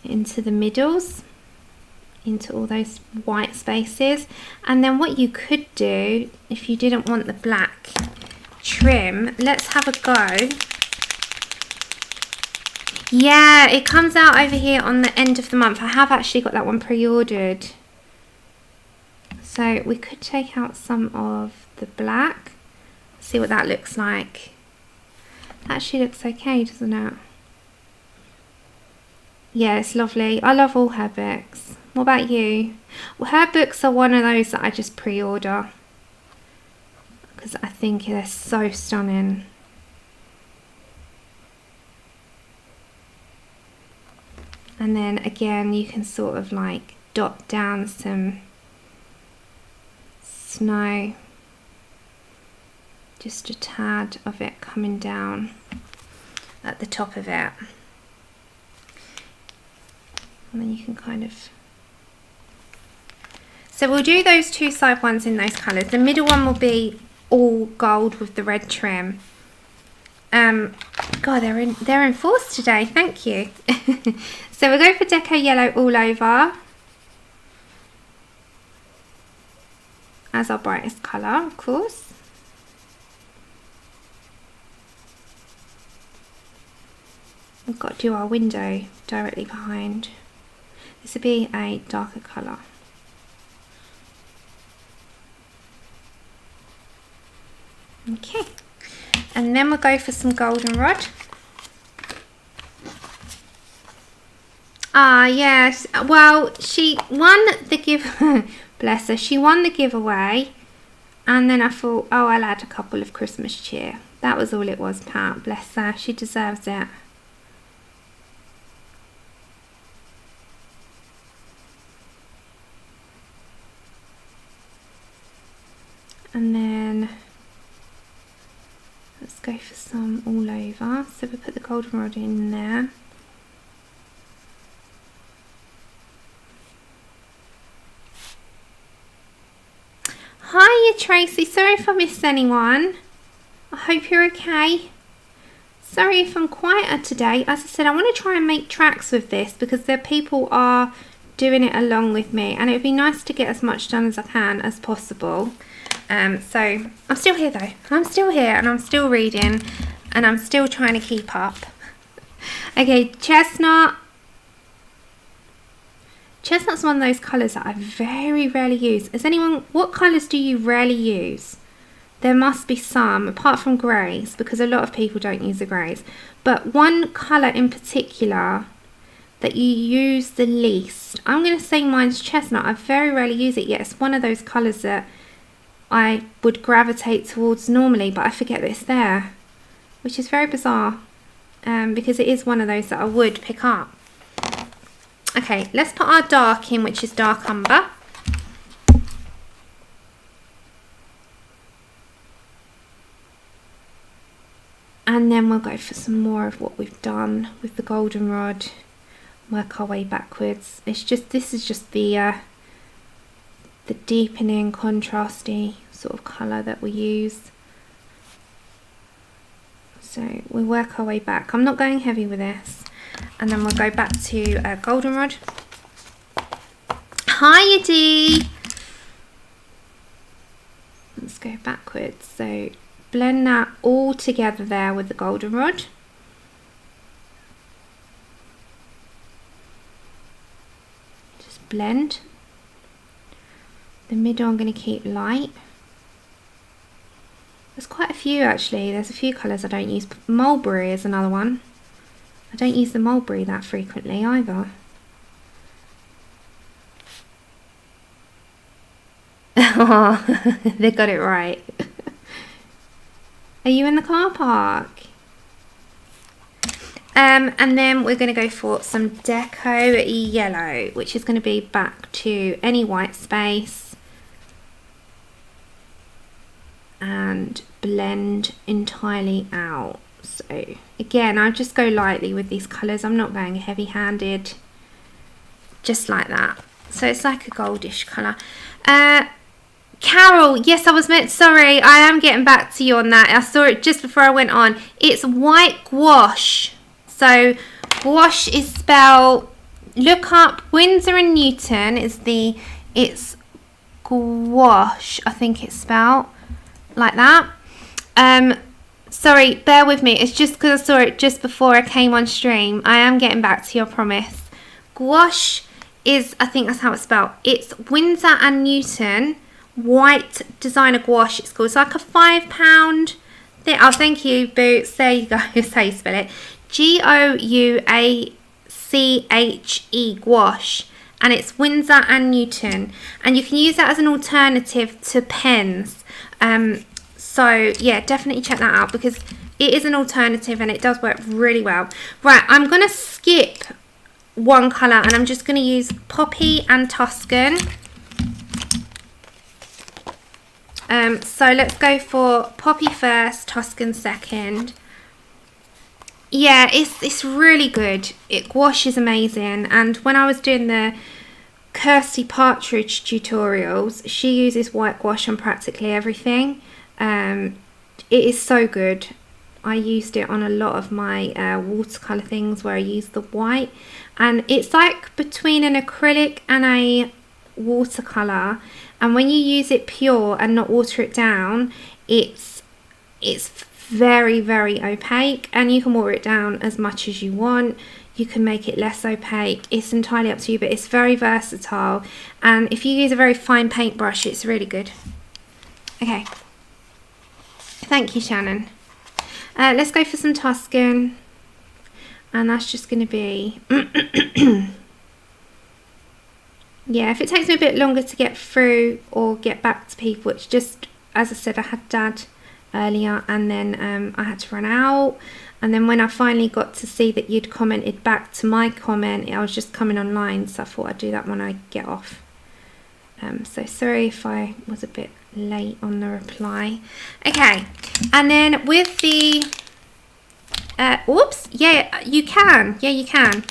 into the middles, into all those white spaces. And then what you could do, if you didn't want the black trim, let's have a go. Yeah, it comes out over here on the end of the month. I have actually got that one pre-ordered. So we could take out some of the black. See what that looks like. That actually looks okay, doesn't it? Yeah, it's lovely. I love all her books. What about you? Well, her books are one of those that I just pre-order. Because I think they're so stunning. And then again, you can sort of like dot down some snow. Just a tad of it coming down at the top of it. And then you can kind of... So we'll do those two side ones in those colours. The middle one will be all gold with the red trim. God, they're in force today. Thank you. So we'll go for deco yellow all over as our brightest colour, of course. We've got to do our window directly behind. This will be a darker colour. Okay. And then we'll go for some goldenrod. Ah, yes. Well, she won the bless her. She won the giveaway. And then I thought, oh, I'll add a couple of Christmas cheer. That was all it was, Pat. Bless her. She deserves it. And then... let's go for some all over. So we put the goldenrod in there. Hiya Tracy, sorry if I missed anyone. I hope you're okay. Sorry if I'm quieter today. As I said, I want to try and make tracks with this because there people are doing it along with me, and it would be nice to get as much done as I can as possible. So I'm still here though. I'm still here and I'm still reading and I'm still trying to keep up. Okay, chestnut. Chestnut's one of those colours that I very rarely use. What colours do you rarely use? There must be some, apart from greys, because a lot of people don't use the greys. But one colour in particular that you use the least, I'm going to say mine's chestnut. I very rarely use it, yet it's one of those colours that I would gravitate towards normally, but I forget that it's there, which is very bizarre, because it is one of those that I would pick up. Okay, let's put our dark in, which is dark umber. And then we'll go for some more of what we've done with the goldenrod. Work our way backwards. This is just the deepening, contrasty sort of colour that we use. So we work our way back. I'm not going heavy with this. And then we'll go back to goldenrod. Hiya, Dee! Let's go backwards. So blend that all together there with the goldenrod. Just blend. The middle I'm going to keep light. There's quite a few actually. There's a few colours I don't use. Mulberry is another one. I don't use the mulberry that frequently either. Oh, they got it right. Are you in the car park? And then we're going to go for some Deco Yellow, which is going to be back to any white space and blend entirely out. So again, I just go lightly with these colours. I'm not going heavy-handed, just like that. So it's like a goldish colour. Carol, yes, I was meant, sorry, I am getting back to you on that. I saw it just before I went on. It's white gouache. So gouache is spelled, look up Winsor and Newton, it's gouache, I think it's spelled like that. Sorry, bear with me, it's just because I saw it just before I came on stream. I am getting back to you, I promise. Gouache is, I think that's how it's spelled. It's Winsor and Newton white designer gouache, it's called. It's like a £5 thing. Oh, thank you, Boots. There you go. That's how you spell it. Gouache, gouache. And it's Winsor and Newton. And you can use that as an alternative to pens. So, yeah, definitely check that out because it is an alternative and it does work really well. Right, I'm going to skip one colour and I'm just going to use Poppy and Tuscan. So let's go for Poppy first, Tuscan second. Yeah, it's really good. Gouache is amazing. And when I was doing the Kirsty Partridge tutorials, she uses white gouache on practically everything. It is so good. I used it on a lot of my watercolour things where I use the white. And it's like between an acrylic and a watercolour. And when you use it pure and not water it down, it's very, very opaque, and you can water it down as much as you want. You can make it less opaque. It's entirely up to you, but it's very versatile. And if you use a very fine paintbrush, it's really good. Okay. Thank you, Shannon. Let's go for some Tuscan. And that's just going to be... Yeah, if it takes me a bit longer to get through or get back to people, it's just, as I said, I had Dad earlier and then I had to run out. And then when I finally got to see that you'd commented back to my comment, I was just coming online, so I thought I'd do that when I get off. So sorry if I was a bit late on the reply. Okay, and then with the... oops, yeah, you can. Yeah, you can.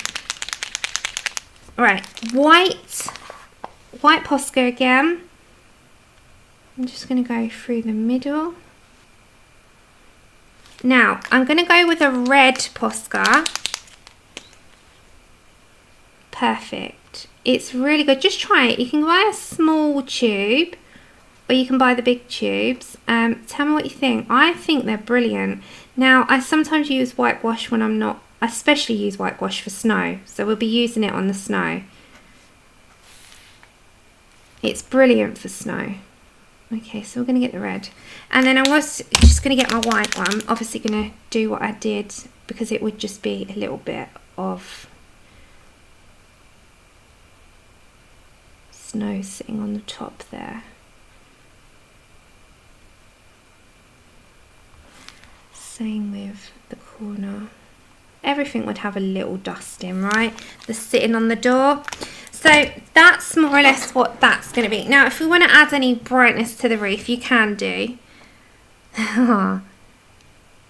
All right, white Posca again. I'm just going to go through the middle. Now, I'm going to go with a red Posca. Perfect. It's really good. Just try it. You can buy a small tube or you can buy the big tubes. Tell me what you think. I think they're brilliant. Now, I sometimes use white gouache when I'm not, I especially use white gouache for snow. So we'll be using it on the snow. It's brilliant for snow. Okay, so we're going to get the red. And then I was just going to get my white one. Obviously going to do what I did because it would just be a little bit of snow sitting on the top there. Same with the corner. Everything would have a little dusting, right? The sitting on the door. So that's more or less what that's going to be. Now, if we want to add any brightness to the roof, you can do.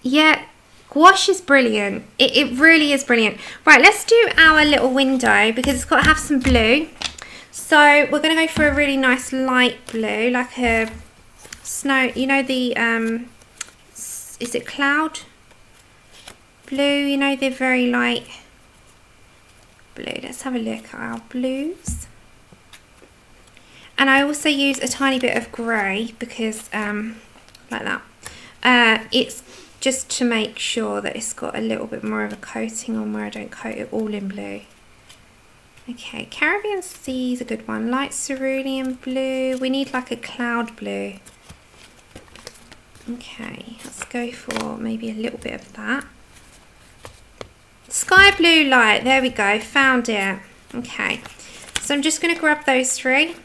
Yeah, gouache is brilliant. It really is brilliant. Right, let's do our little window because it's got to have some blue. So we're going to go for a really nice light blue, like a snow, you know, the, is it cloud blue? You know, they're very light blue. Let's have a look at our blues. And I also use a tiny bit of grey because, like that. It's just to make sure that it's got a little bit more of a coating on where I don't coat it all in blue. Okay, Caribbean Sea is a good one. Light cerulean blue. We need like a cloud blue. Okay, let's go for maybe a little bit of that. Sky blue light, there we go, found it. Okay, so I'm just going to grab those three.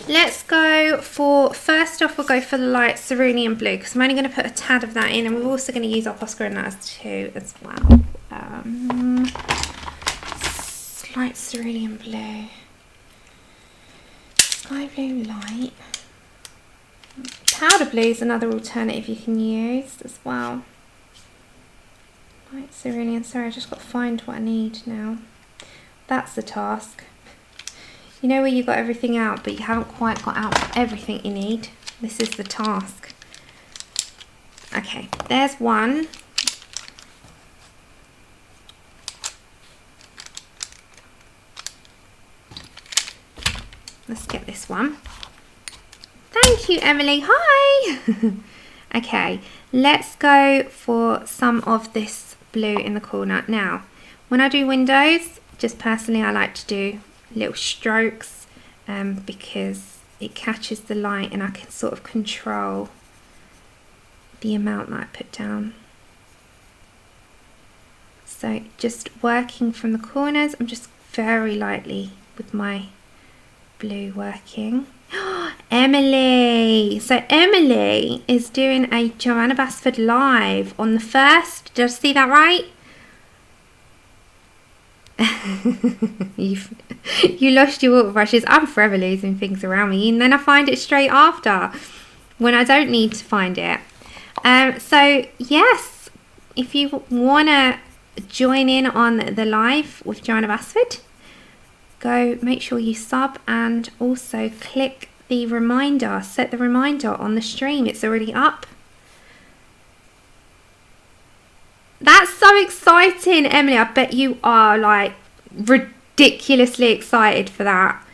Let's go for, first off we'll go for the light cerulean blue because I'm only going to put a tad of that in, and we're also going to use our Posca in that too as well. Light cerulean blue. Sky blue light. Powder blue is another alternative you can use as well. Light cerulean, sorry, I just got to find what I need now. That's the task. You know where you got everything out, but you haven't quite got out everything you need? This is the task. Okay, there's one. Let's get this one. Thank you, Emily. Hi! Okay, let's go for some of this blue in the corner. Now, when I do windows, just personally I like to do little strokes because it catches the light and I can sort of control the amount that I put down. So just working from the corners, I'm just very lightly with my blue working. Emily! So Emily is doing a Joanna Basford live on the 1st. Did I see that right? You lost your water brushes. I'm forever losing things around me, and then I find it straight after when I don't need to find it. So yes, if you want to join in on the live with Joanna Basford, go make sure you sub and also click the reminder, set the reminder on the stream. It's already up. That's so exciting, Emily. I bet you are like ridiculously excited for that.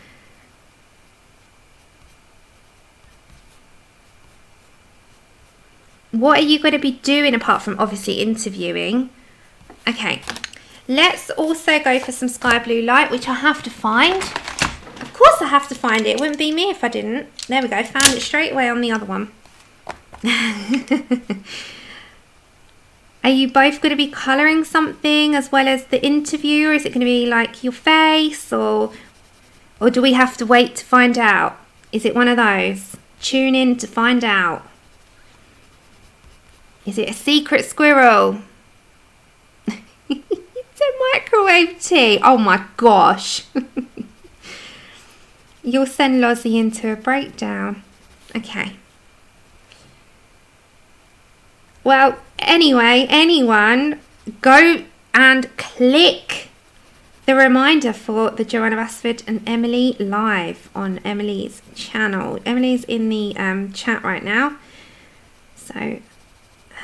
What are you going to be doing apart from obviously interviewing? Okay, let's also go for some sky blue light, which I have to find. Of course I have to find it. It wouldn't be me if I didn't. There we go, found it straight away on the other one. Are you both going to be colouring something as well as the interview, or is it going to be like your face, or do we have to wait to find out? Is it one of those? Tune in to find out. Is it a secret squirrel? It's a microwave tea. Oh my gosh. You'll send Lozzie into a breakdown. Okay. Well, anyway, anyone, go and click the reminder for the Joanna Basford and Emily live on Emily's channel. Emily's in the chat right now. So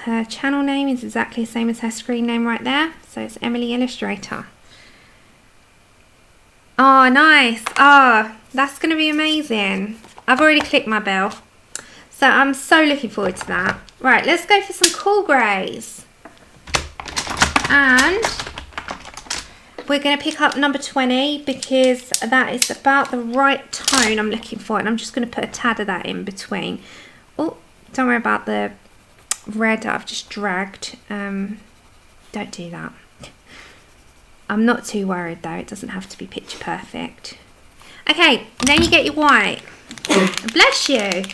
her channel name is exactly the same as her screen name right there. So it's Emily Illustrator. Oh, nice. Oh, that's going to be amazing. I've already clicked my bell. So I'm so looking forward to that. Right, let's go for some cool greys. And we're going to pick up number 20 because that is about the right tone I'm looking for, and I'm just going to put a tad of that in between. Oh, don't worry about the red that I've just dragged. Don't do that. I'm not too worried though, it doesn't have to be picture perfect. Okay, then you get your white. Bless you.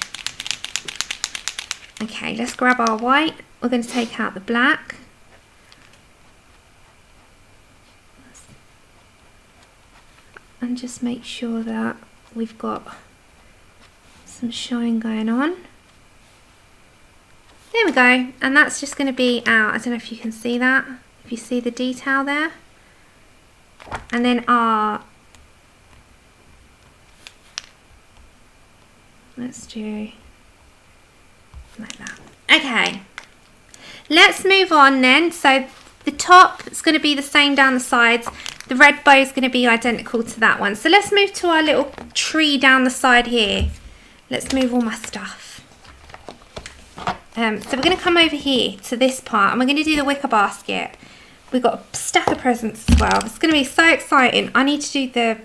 Okay, let's grab our white. We're going to take out the black. And just make sure that we've got some shine going on. There we go. And that's just going to be out. I don't know if you can see that. If you see the detail there. And then our... let's do like that. Okay. Let's move on then. So the top is going to be the same down the sides. The red bow is going to be identical to that one. So let's move to our little tree down the side here. Let's move all my stuff. So we're going to come over here to this part and we're going to do the wicker basket. We've got a stack of presents as well. It's going to be so exciting. I need to do the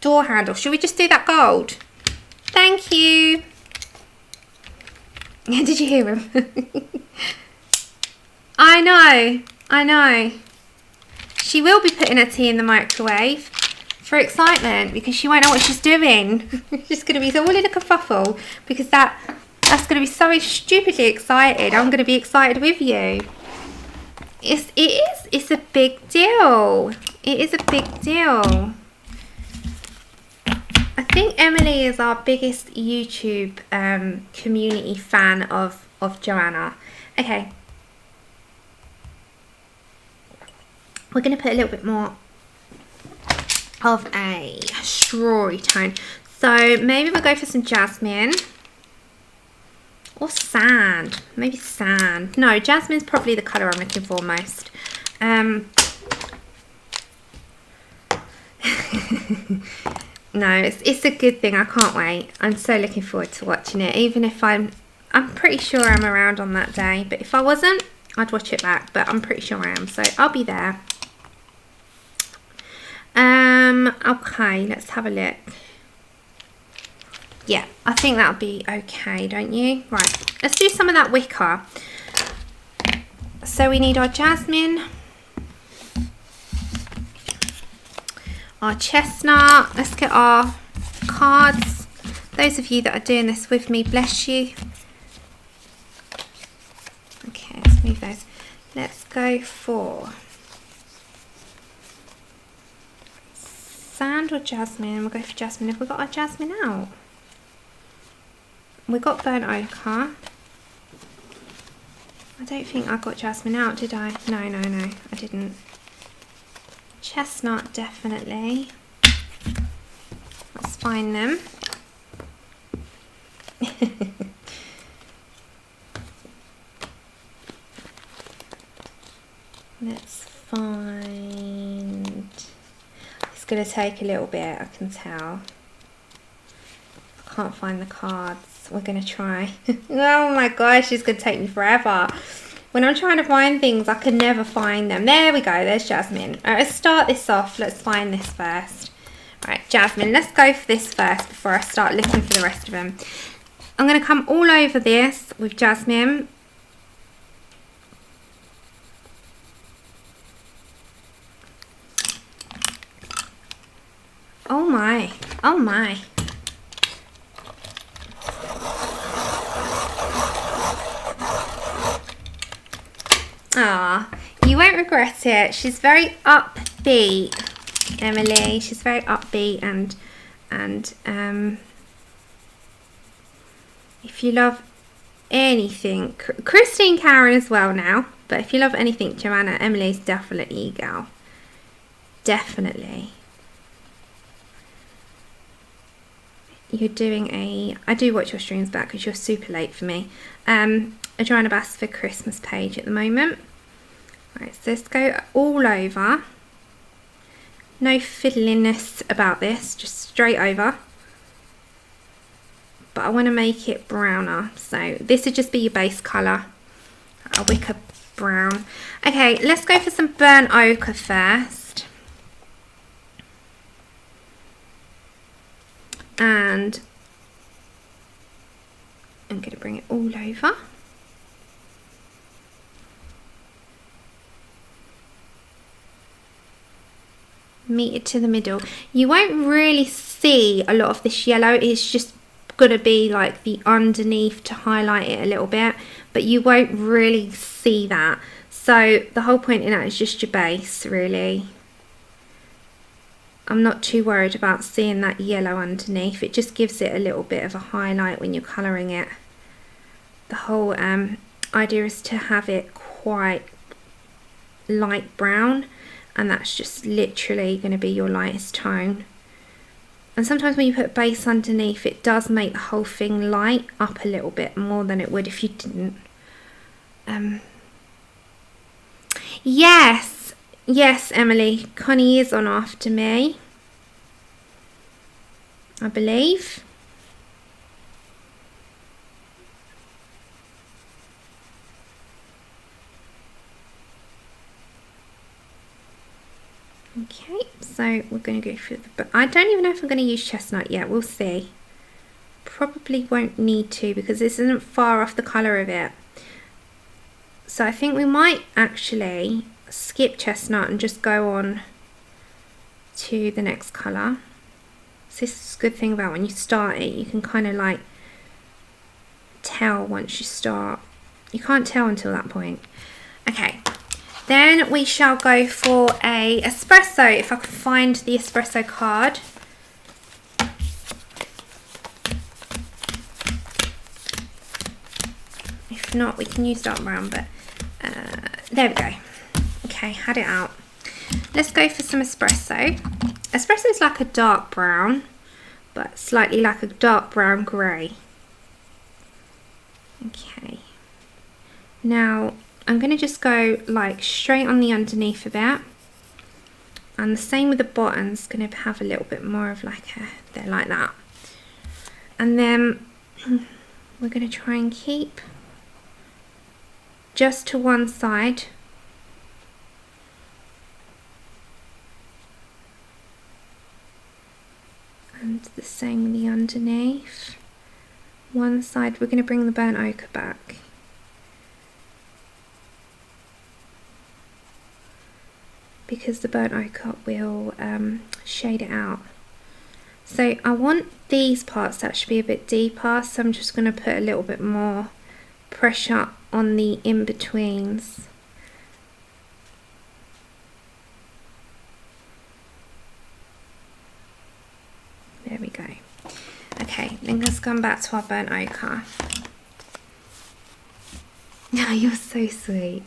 door handle. Should we just do that gold? Thank you. Did you hear him? I know. She will be putting her tea in the microwave for excitement because she won't know what she's doing. She's going to be all in a kerfuffle because that's going to be so stupidly excited. I'm going to be excited with you. It's a big deal. It is a big deal. I think Emily is our biggest YouTube community fan of Joanna. Okay. We're going to put a little bit more of a strawy tone. So maybe we'll go for some jasmine. Or sand. Maybe sand. No, jasmine's probably the colour I'm looking for most. No, it's a good thing. I can't wait. I'm so looking forward to watching it. Even if I'm pretty sure I'm around on that day. But if I wasn't, I'd watch it back. But I'm pretty sure I am. So I'll be there. Okay, let's have a look. Yeah, I think that'll be okay, don't you? Right, let's do some of that wicker. So we need our jasmine, our chestnut. Let's get our cards. Those of you that are doing this with me, bless you. Okay, let's move those. Let's go for sand or jasmine. We'll go for jasmine. Have we got our jasmine out? We got burnt ochre. I don't think I got jasmine out, did I? No, I didn't. Chestnut, definitely. Let's find them. Let's find... It's going to take a little bit, I can tell. I can't find the cards. We're going to try. Oh my gosh, it's going to take me forever. When I'm trying to find things, I can never find them. There we go, there's jasmine. Alright, let's start this off. Let's find this first. Alright, jasmine, let's go for this first before I start looking for the rest of them. I'm going to come all over this with jasmine. Oh my, oh my. Ah, you won't regret it. She's very upbeat, Emily. She's very upbeat and if you love anything, Christine, Karen as well now, but if you love anything Joanna, Emily's definitely your girl. Definitely. You're doing I do watch your streams back because you're super late for me. A Joanna Bass for Christmas page at the moment. Right, so let's go all over. No fiddliness about this, just straight over. But I want to make it browner, so this would just be your base colour. A wicker brown. Okay, let's go for some burnt ochre first. And I'm going to bring it all over. Meet it to the middle. You won't really see a lot of this yellow. It's just going to be like the underneath to highlight it a little bit, but you won't really see that. So the whole point in that is just your base, really. I'm not too worried about seeing that yellow underneath. It just gives it a little bit of a highlight when you're colouring it. The whole idea is to have it quite light brown, and that's just literally going to be your lightest tone. And sometimes when you put base underneath, it does make the whole thing light up a little bit more than it would if you didn't. Yes, Emily, Connie is on after me, I believe. Okay, so we're going to go through the book. I don't even know if I'm going to use chestnut yet. We'll see. Probably won't need to because this isn't far off the colour of it. So I think we might actually skip chestnut and just go on to the next colour. So this is a good thing about when you start it. You can kind of like tell once you start. You can't tell until that point. Okay. Then we shall go for a espresso, if I can find the espresso card. If not, we can use dark brown, but there we go. Okay, had it out. Let's go for some espresso. Espresso is like a dark brown, but slightly like a dark brown grey. Okay. Now, I'm going to just go like straight on the underneath of it, and the same with the bottoms. Going to have a little bit more of like a there like that, and then we're going to try and keep just to one side, and the same with the underneath. One side we're going to bring the burnt ochre back. Because the burnt ochre will shade it out. So I want these parts to actually be a bit deeper, so I'm just going to put a little bit more pressure on the in-betweens. There we go. Okay, then let's come back to our burnt ochre. Oh, you're so sweet.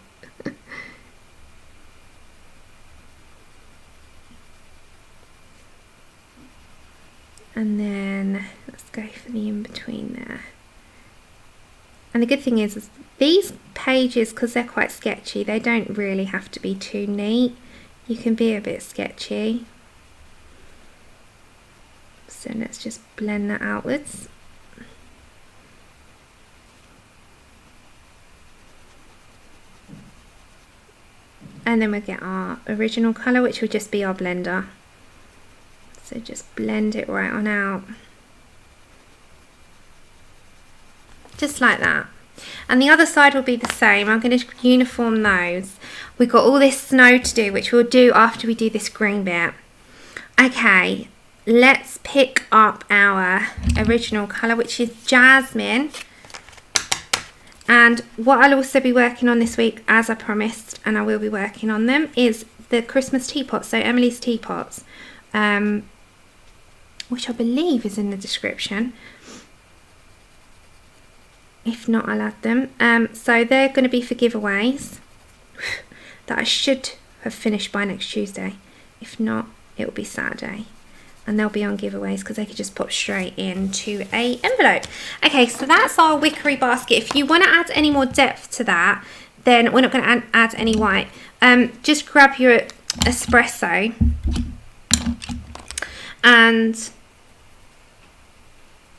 And then let's go for the in-between there. And the good thing is these pages, because they're quite sketchy, they don't really have to be too neat. You can be a bit sketchy. So let's just blend that outwards. And then we'll get our original colour, which will just be our blender. So just blend it right on out. Just like that. And the other side will be the same. I'm going to uniform those. We've got all this snow to do, which we'll do after we do this green bit. Okay, let's pick up our original colour, which is jasmine. And what I'll also be working on this week, as I promised, and I will be working on them, is the Christmas teapots. So Emily's teapots. Which I believe is in the description. If not, I'll add them. So they're going to be for giveaways that I should have finished by next Tuesday. If not, it will be Saturday. And they'll be on giveaways because they could just pop straight into a envelope. Okay, so that's our wickery basket. If you want to add any more depth to that, then we're not going to add any white. Just grab your espresso and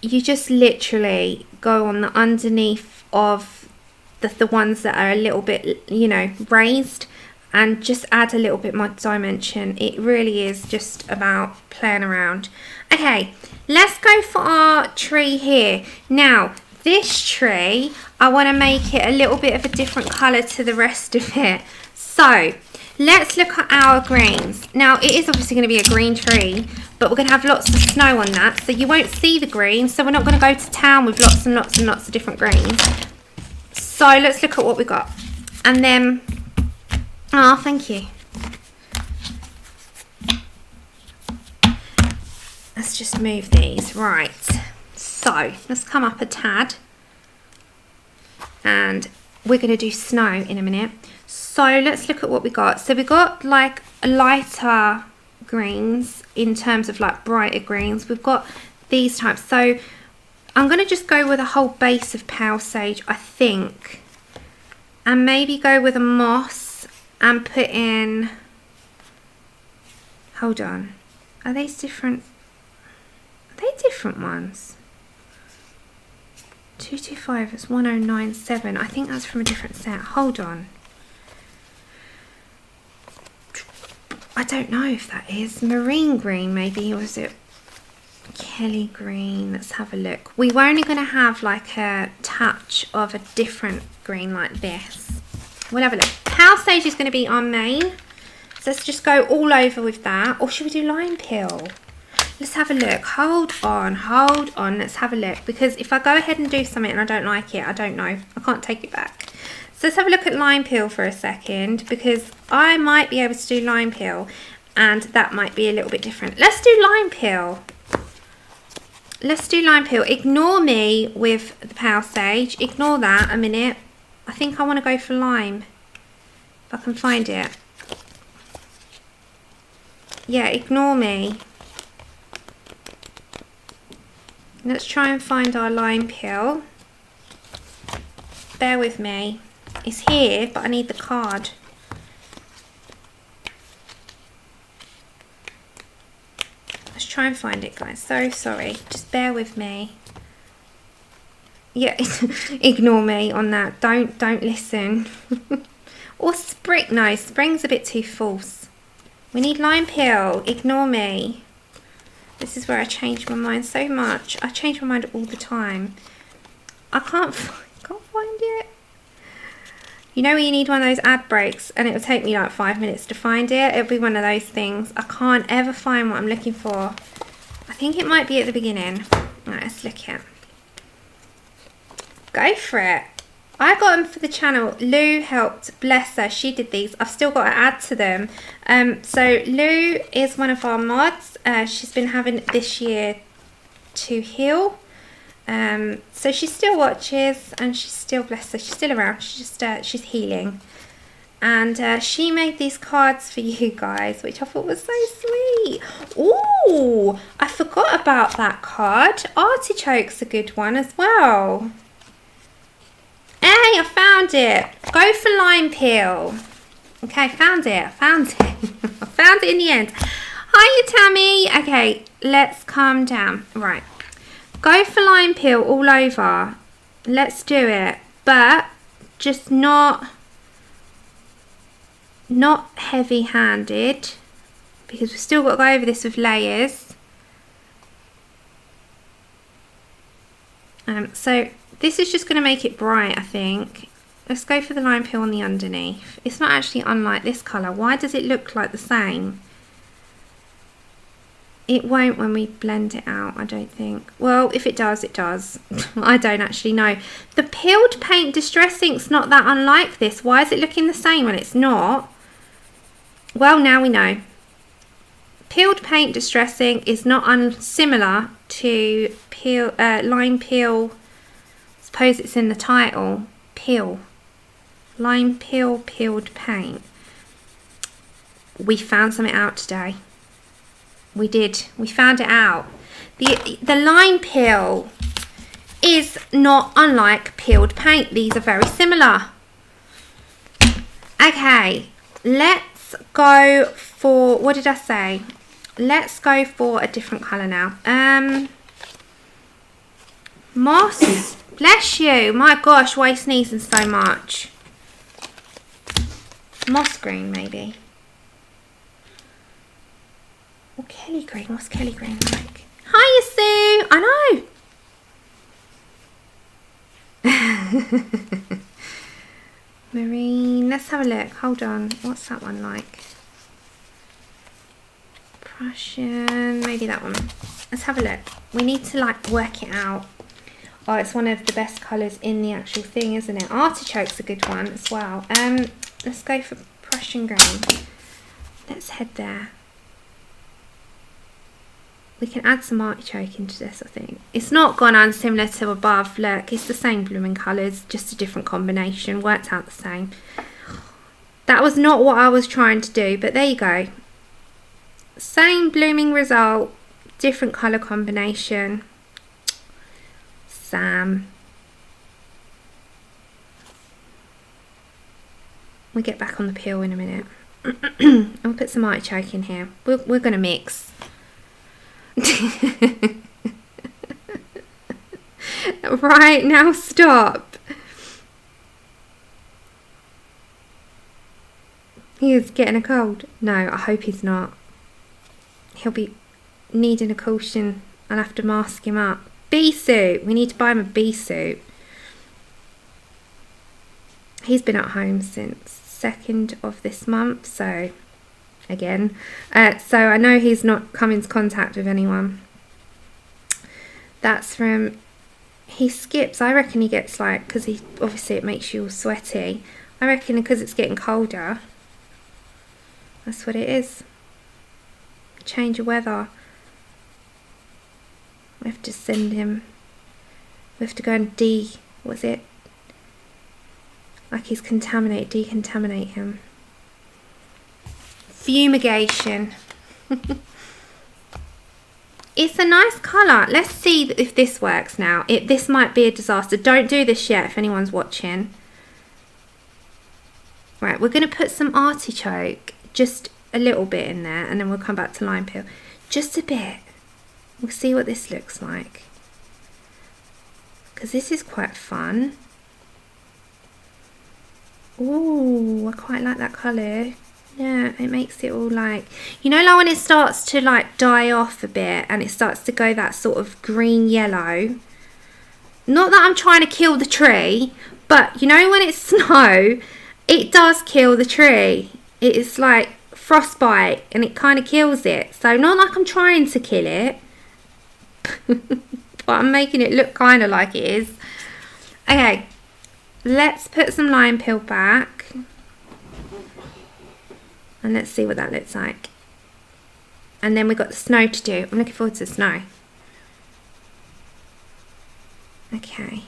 you just literally go on the underneath of the ones that are a little bit, you know, raised, and just add a little bit more dimension. It really is just about playing around. Okay, let's go for our tree here. Now, this tree, I want to make it a little bit of a different colour to the rest of it. So, let's look at our greens. Now, it is obviously going to be a green tree, but we're going to have lots of snow on that, so you won't see the green, so we're not going to go to town with lots and lots and lots of different greens. So, let's look at what we got. And then, oh, thank you. Let's just move these. Right. So, let's come up a tad. And we're going to do snow in a minute. So, let's look at what we got. So, we got like lighter greens in terms of like brighter greens. We've got these types. So, I'm going to just go with a whole base of pale sage, I think. And maybe go with a moss and put in... Hold on. Are these different? Are they different ones? 225 is 1097. I think that's from a different set. Hold on. I don't know if that is marine green, maybe, or is it Kelly green? Let's have a look. We were only going to have like a touch of a different green like this. We'll have a look. Pale sage is going to be our main, so let's just go all over with that. Or should we do lime peel? Let's have a look. Hold on, let's have a look, because if I go ahead and do something and I don't like it, I don't know, I can't take it back. So let's have a look at lime peel for a second, because I might be able to do lime peel and that might be a little bit different. Let's do lime peel. Let's do lime peel. Ignore me with the pale sage. Ignore that a minute. I think I want to go for lime. If I can find it. Yeah, ignore me. Let's try and find our lime peel. Bear with me. It's here, but I need the card. Let's try and find it, guys. So sorry. Just bear with me. Yeah, ignore me on that. Don't listen. Or spring. No, spring's a bit too false. We need lime peel. Ignore me. This is where I change my mind so much. I change my mind all the time. I can't find it. You know when you need one of those ad breaks and it will take me like 5 minutes to find it? It'll be one of those things. I can't ever find what I'm looking for. I think it might be at the beginning. Right, let's look at it. Go for it. I got them for the channel. Lou helped, bless her, she did these. I've still got to add to them. So Lou is one of our mods. She's been having this year to heal. So she still watches and she's still, bless her, she's still around. She's just she's healing. And she made these cards for you guys, which I thought was so sweet. Ooh, I forgot about that card. Artichoke's a good one as well. Hey, I found it. Go for lime peel. Okay, found it. I found it. I found it in the end. Hiya, Tammy. Okay, let's calm down. Right. Go for lime peel all over. Let's do it. But just not heavy-handed, because we've still got to go over this with layers. So this is just going to make it bright, I think. Let's go for the lime peel on the underneath. It's not actually unlike this colour. Why does it look like the same? It won't when we blend it out, I don't think. Well, if it does, it does. I don't actually know. The peeled paint Distress Ink's not that unlike this. Why is it looking the same when it's not? Well, now we know. Peeled paint Distress Ink is not unsimilar to lime peel. I suppose it's in the title. Peel. Lime peel peeled paint. We found something out today. We did. We found it out. The lime peel is not unlike peeled paint. These are very similar. Okay, let's go for, what did I say? Let's go for a different colour now. Moss Bless you. My gosh, why are you sneezing so much? Moss green, maybe. Or Kelly green. What's Kelly green like? Hiya, Sue. I know. Marine. Let's have a look. Hold on. What's that one like? Prussian. Maybe that one. Let's have a look. We need to like work it out. Oh, it's one of the best colours in the actual thing, isn't it? Artichoke's a good one as well. Let's go for Prussian green. Let's head there. We can add some artichoke into this, I think. It's not gone unsimilar to above. Look, it's the same blooming colours, just a different combination. Worked out the same. That was not what I was trying to do, but there you go. Same blooming result, different colour combination. Sam. We'll get back on the peel in a minute. I'll put some artichoke in here. We're going to mix. Right, now stop. He is getting a cold. No, I hope he's not. He'll be needing a caution. I'll have to mask him up. Bee suit. We need to buy him a bee suit. He's been at home since 2nd of this month, so again. So I know he's not come into contact with anyone. That's from, he skips. I reckon he gets like, because he obviously it makes you all sweaty. I reckon because it's getting colder. That's what it is. Change of weather. We have to send him. We have to go and what's it? Like he's decontaminate him. Fumigation. It's a nice colour. Let's see if this works now. This might be a disaster. Don't do this yet if anyone's watching. Right, we're going to put some artichoke, just a little bit in there, and then we'll come back to lime peel. Just a bit. We'll see what this looks like. Because this is quite fun. Ooh, I quite like that colour. Yeah, it makes it all like, you know, like when it starts to like die off a bit and it starts to go that sort of green yellow. Not that I'm trying to kill the tree, but you know when it's snow, it does kill the tree. It is like frostbite and it kind of kills it. So not like I'm trying to kill it, but I'm making it look kind of like it is. Okay, let's put some lime peel back. And let's see what that looks like. And then we've got the snow to do. I'm looking forward to the snow. Okay.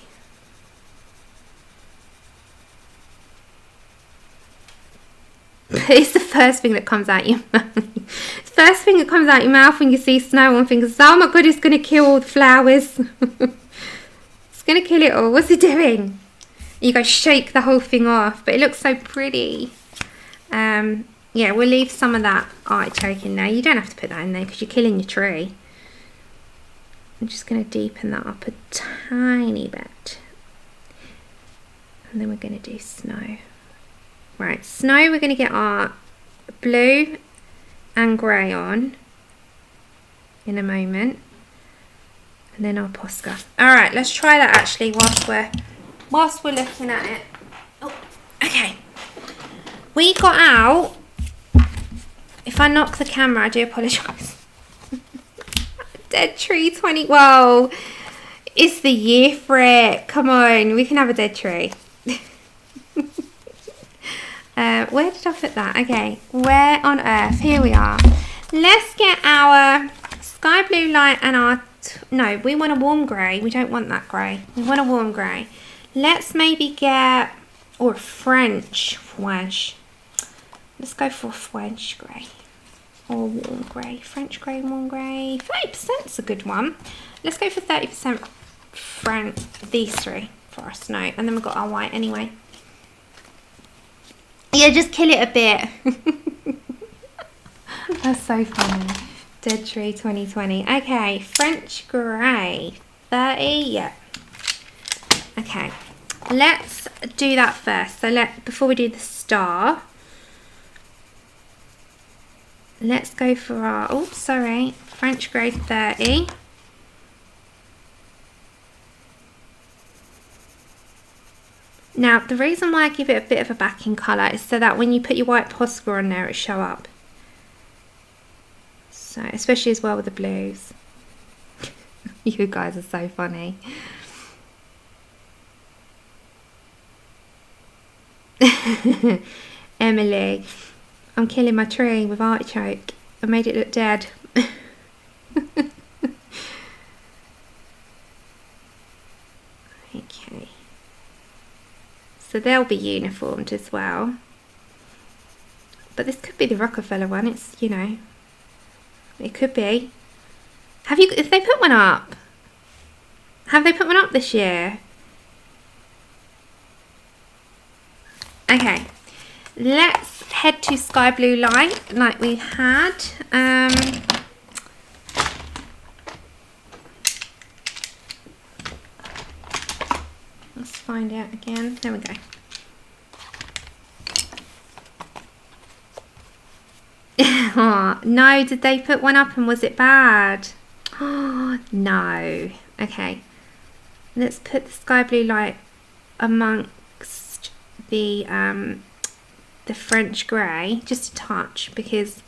It's the first thing that comes out your mouth. First thing that comes out your mouth when you see snow, one thinks, oh my god, it's going to kill all the flowers. It's going to kill it all. What's it doing? You go shake the whole thing off. But it looks so pretty. Yeah, we'll leave some of that artichoke in there. You don't have to put that in there because you're killing your tree. I'm just going to deepen that up a tiny bit. And then we're going to do snow. Right, snow, we're going to get our blue and grey on in a moment. And then our Posca. Alright, let's try that actually whilst we're looking at it. Oh, okay. We got out. If I knock the camera, I do apologise. Dead tree 20. Whoa. It's the year for it. Come on. We can have a dead tree. Where did I put that? Okay. Where on earth? Here we are. Let's get our sky blue light and our... No, we want a warm grey. We don't want that grey. We want a warm grey. Let's maybe get... Or a French fwash. Let's go for a French grey or warm grey. French grey, warm grey. 30% is a good one. Let's go for 30% French. These three for our snow, and then we've got our white anyway. Yeah, just kill it a bit. That's so funny. Dead tree 2020. Okay, French grey. 30. Yeah. Okay, let's do that first. So before we do the star, let's go for our, oh sorry, French grade 30. Now, the reason why I give it a bit of a backing colour is so that when you put your white Posca on there, it'll show up. So, especially as well with the blues. You guys are so funny. Emily, I'm killing my tree with artichoke. I made it look dead. Okay. So they'll be uniformed as well. But this could be the Rockefeller one. It's, you know, it could be. If they put one up? Have they put one up this year? Okay. Let's head to Sky Blue Light like we had. Let's find out again. There we go. Oh, no, did they put one up and was it bad? Oh, no. Okay. Let's put the Sky Blue Light amongst the French grey, just a touch, because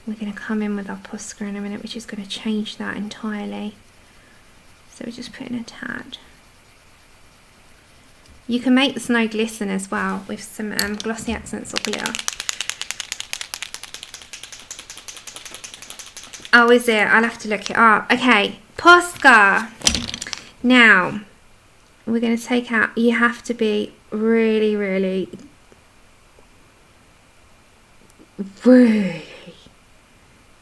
we're going to come in with our Posca in a minute, which is going to change that entirely. So we're just putting a tad. You can make the snow glisten as well with some glossy accents or glitter. Oh, is it? I'll have to look it up. Okay, Posca. Now, we're going to take out, you have to be really, really, really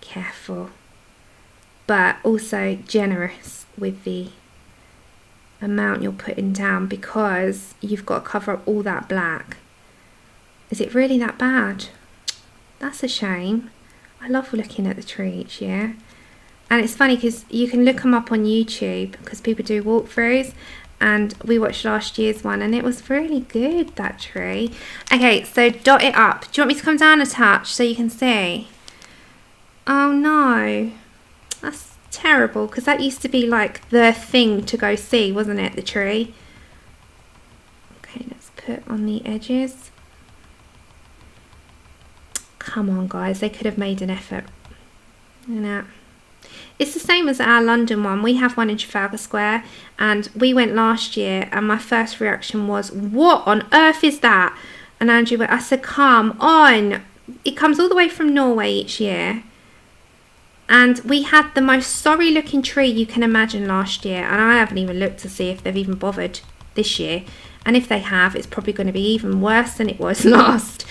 careful, but also generous with the amount you're putting down, because you've got to cover up all that black. Is it really that bad? That's a shame. I love looking at the tree each year, and it's funny because you can look them up on YouTube because people do walkthroughs, and we watched last year's one and it was really good, that tree. Okay, so dot it up. Do you want me to come down a touch so you can see? Oh no, that's terrible, because that used to be like the thing to go see, wasn't it, the tree? Okay, let's put on the edges. Come on guys, they could have made an effort. You know, it's the same as our London one. We have one in Trafalgar Square, and we went last year, and my first reaction was, what on earth is that? And Andrew went, I said, come on, it comes all the way from Norway each year. And we had the most sorry looking tree you can imagine last year, and I haven't even looked to see if they've even bothered this year, and if they have, it's probably going to be even worse than it was last.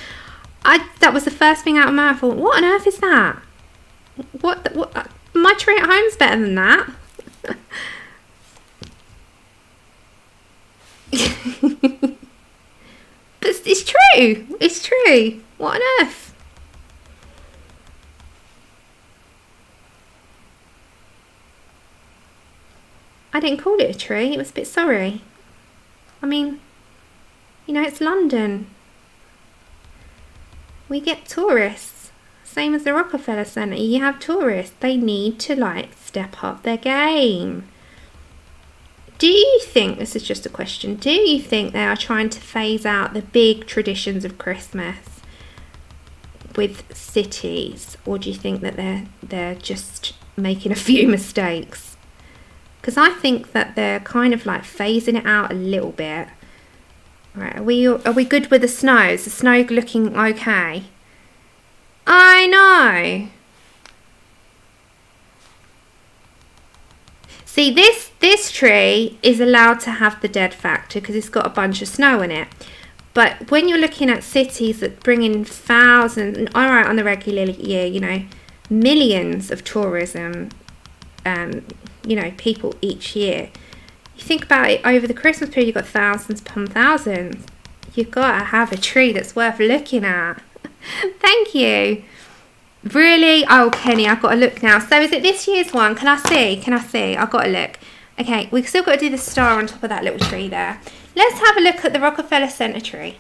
That was the first thing out of my mouth. I thought, what on earth is that? What my tree at home's better than that. But it's true. It's true. What on earth? I didn't call it a tree. It was a bit sorry. I mean, you know, it's London. We get tourists, same as the Rockefeller Centre. You have tourists, they need to like step up their game. Do you think, this is just a question, do you think they are trying to phase out the big traditions of Christmas with cities, or do you think that they're just making a few mistakes? Because I think that they're kind of like phasing it out a little bit. Right, are we good with the snow? Is the snow looking okay? I know. See, this tree is allowed to have the dead factor because it's got a bunch of snow in it. But when you're looking at cities that bring in thousands, and all right, on the regular year, you know, millions of tourism, you know, people each year. You think about it, over the Christmas period, you've got thousands upon thousands. You've got to have a tree that's worth looking at. Thank you. Really? Oh, Kenny, I've got to look now. So is it this year's one? Can I see? I've got to look. Okay, we've still got to do the star on top of that little tree there. Let's have a look at the Rockefeller Centre tree.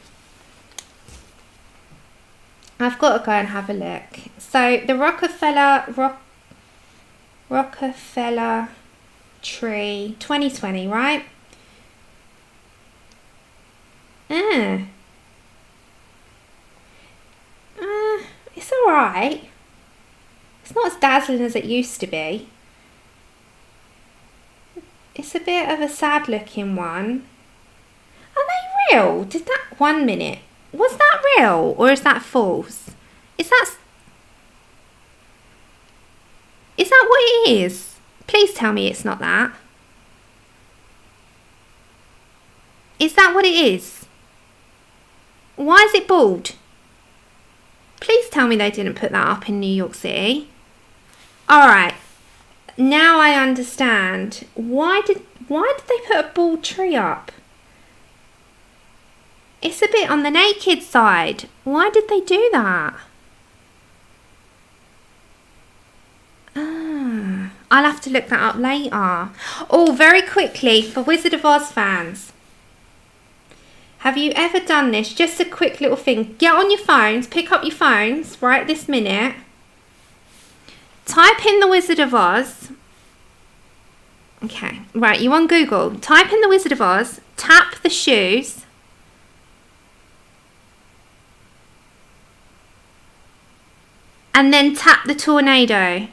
I've got to go and have a look. So the Rockefeller tree 2020, right? It's alright. It's not as dazzling as it used to be. It's a bit of a sad looking one. Are they real? Did that 1 minute? Was that real or is that false? Is that what it is? Please tell me it's not that. Is that what it is? Why is it bald? Please tell me they didn't put that up in New York City. Alright. Now I understand. Why did they put a bald tree up? It's a bit on the naked side. Why did they do that? I'll have to look that up later. Oh, very quickly, for Wizard of Oz fans. Have you ever done this? Just a quick little thing. Get on your phones, pick up your phones right this minute. Type in the Wizard of Oz. Okay, right, you on Google. Type in the Wizard of Oz, tap the shoes. And then tap the tornado.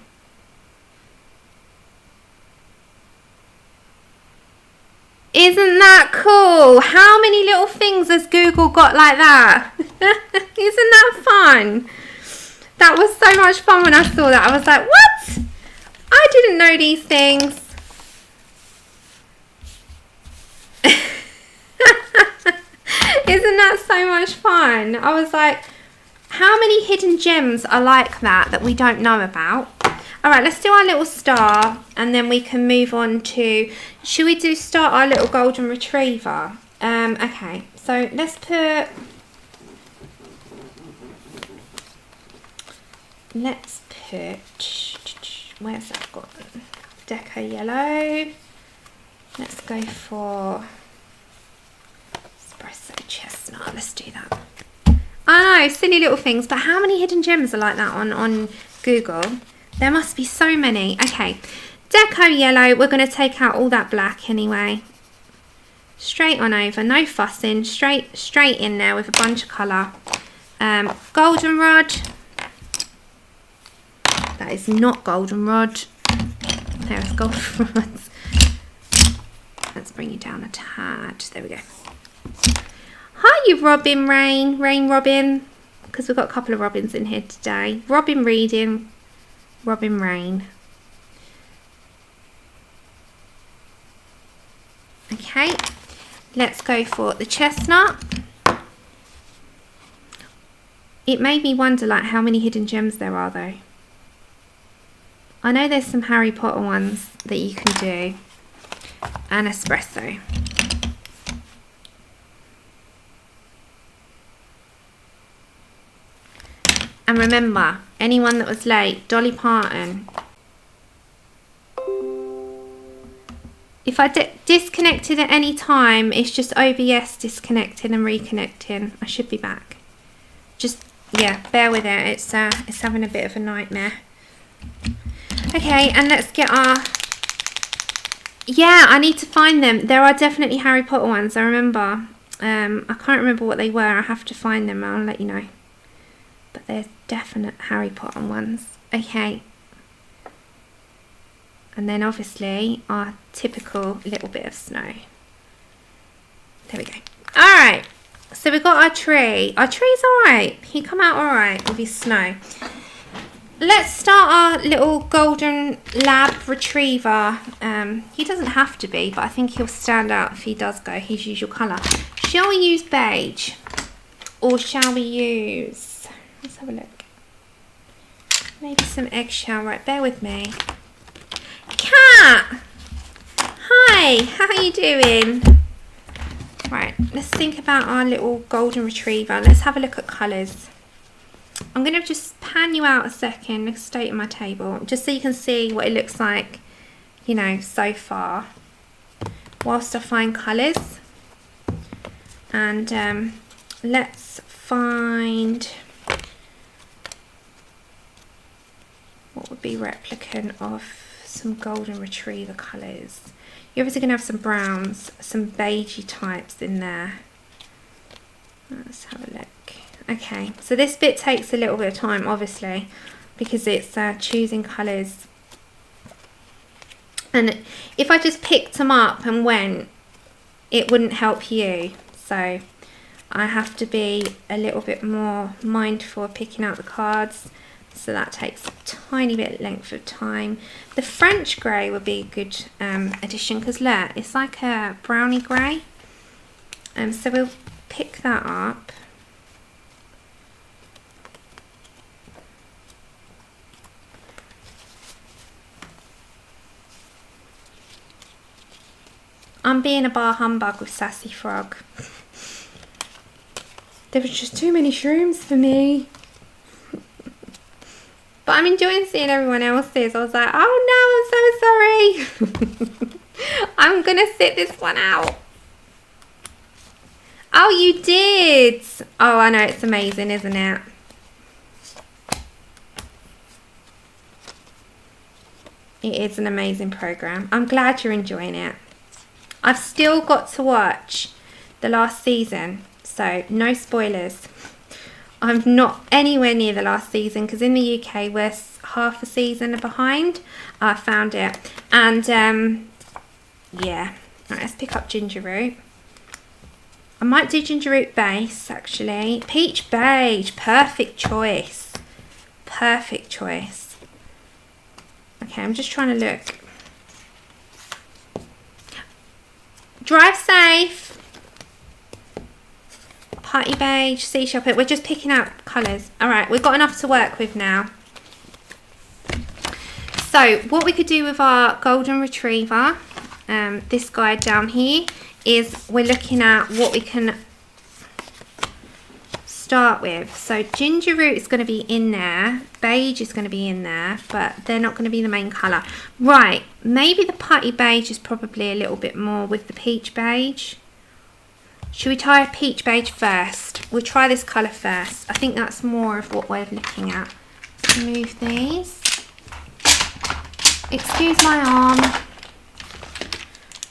Isn't that cool? How many little things has Google got like that? Isn't that fun? That was so much fun when I saw that. I was like, what? I didn't know these things. Isn't that so much fun? I was like, how many hidden gems are like that we don't know about? All right, let's do our little star and then we can move on to, should we start our little golden retriever? Okay, so let's put, where's that got? Deco yellow. Let's go for espresso chestnut. Let's do that. I know, silly little things, but how many hidden gems are like that on Google? There must be so many. Okay, deco yellow. We're going to take out all that black anyway. Straight on over, no fussing. Straight in there with a bunch of colour. Goldenrod. That is not goldenrod. There's goldenrod. Let's bring you down a tad. There we go. Hi, you Robin Rain Robin, because we've got a couple of Robins in here today. Robin reading, Robin Rain. Okay, let's go for the chestnut. It made me wonder like how many hidden gems there are though. I know there's some Harry Potter ones that you can do. And espresso. And remember, anyone that was late, Dolly Parton. If I disconnected at any time, it's just OBS disconnecting and reconnecting. I should be back. Just, yeah, bear with it. It's having a bit of a nightmare. Okay, and let's get our... Yeah, I need to find them. There are definitely Harry Potter ones, I remember. I can't remember what they were. I have to find them. I'll let you know. But there's definite Harry Potter ones. Okay. And then obviously our typical little bit of snow. There we go. Alright. So we've got our tree. Our tree's alright. He come out alright with his snow. Let's start our little golden lab retriever. He doesn't have to be, but I think he'll stand out if he does go his usual colour. Shall we use beige? Or shall we use... Let's have a look. Maybe some eggshell. Right, bear with me. Cat! Hi, how are you doing? Right, let's think about our little golden retriever. Let's have a look at colours. I'm going to just pan you out a second. Let's stay at my table. Just so you can see what it looks like, you know, so far. whilst I find colours. And let's find what would be replicant of some golden retriever colours. You're obviously going to have some browns, some beigey types in there. Let's have a look. Okay, so this bit takes a little bit of time, obviously, because it's choosing colours. And if I just picked them up and went, it wouldn't help you. So I have to be a little bit more mindful of picking out the cards. So that takes a tiny bit length of time. The French grey would be a good addition, because look, it's like a brownie grey. So we'll pick that up. I'm being a bar humbug with Sassy Frog. There was just too many shrooms for me. But I'm enjoying seeing everyone else's. I was like, oh no, I'm so sorry. I'm going to sit this one out. Oh, you did. Oh, I know, it's amazing, isn't it? It is an amazing program. I'm glad you're enjoying it. I've still got to watch the last season, so no spoilers. I'm not anywhere near the last season, because in the UK we're half a season behind. I found it. And yeah, right, let's pick up ginger root. I might do ginger root base, actually. Peach beige, perfect choice. Perfect choice. Okay, I'm just trying to look. Drive safe. Party beige, seashell pink. We're just picking out colours. Alright, we've got enough to work with now. So what we could do with our golden retriever, this guy down here, is we're looking at what we can start with. So ginger root is going to be in there, beige is going to be in there, but they're not going to be the main colour. Right, maybe the party beige is probably a little bit more with the peach beige. Should we try a peach beige first? We'll try this colour first. I think that's more of what we're looking at. Let's move these. Excuse my arm.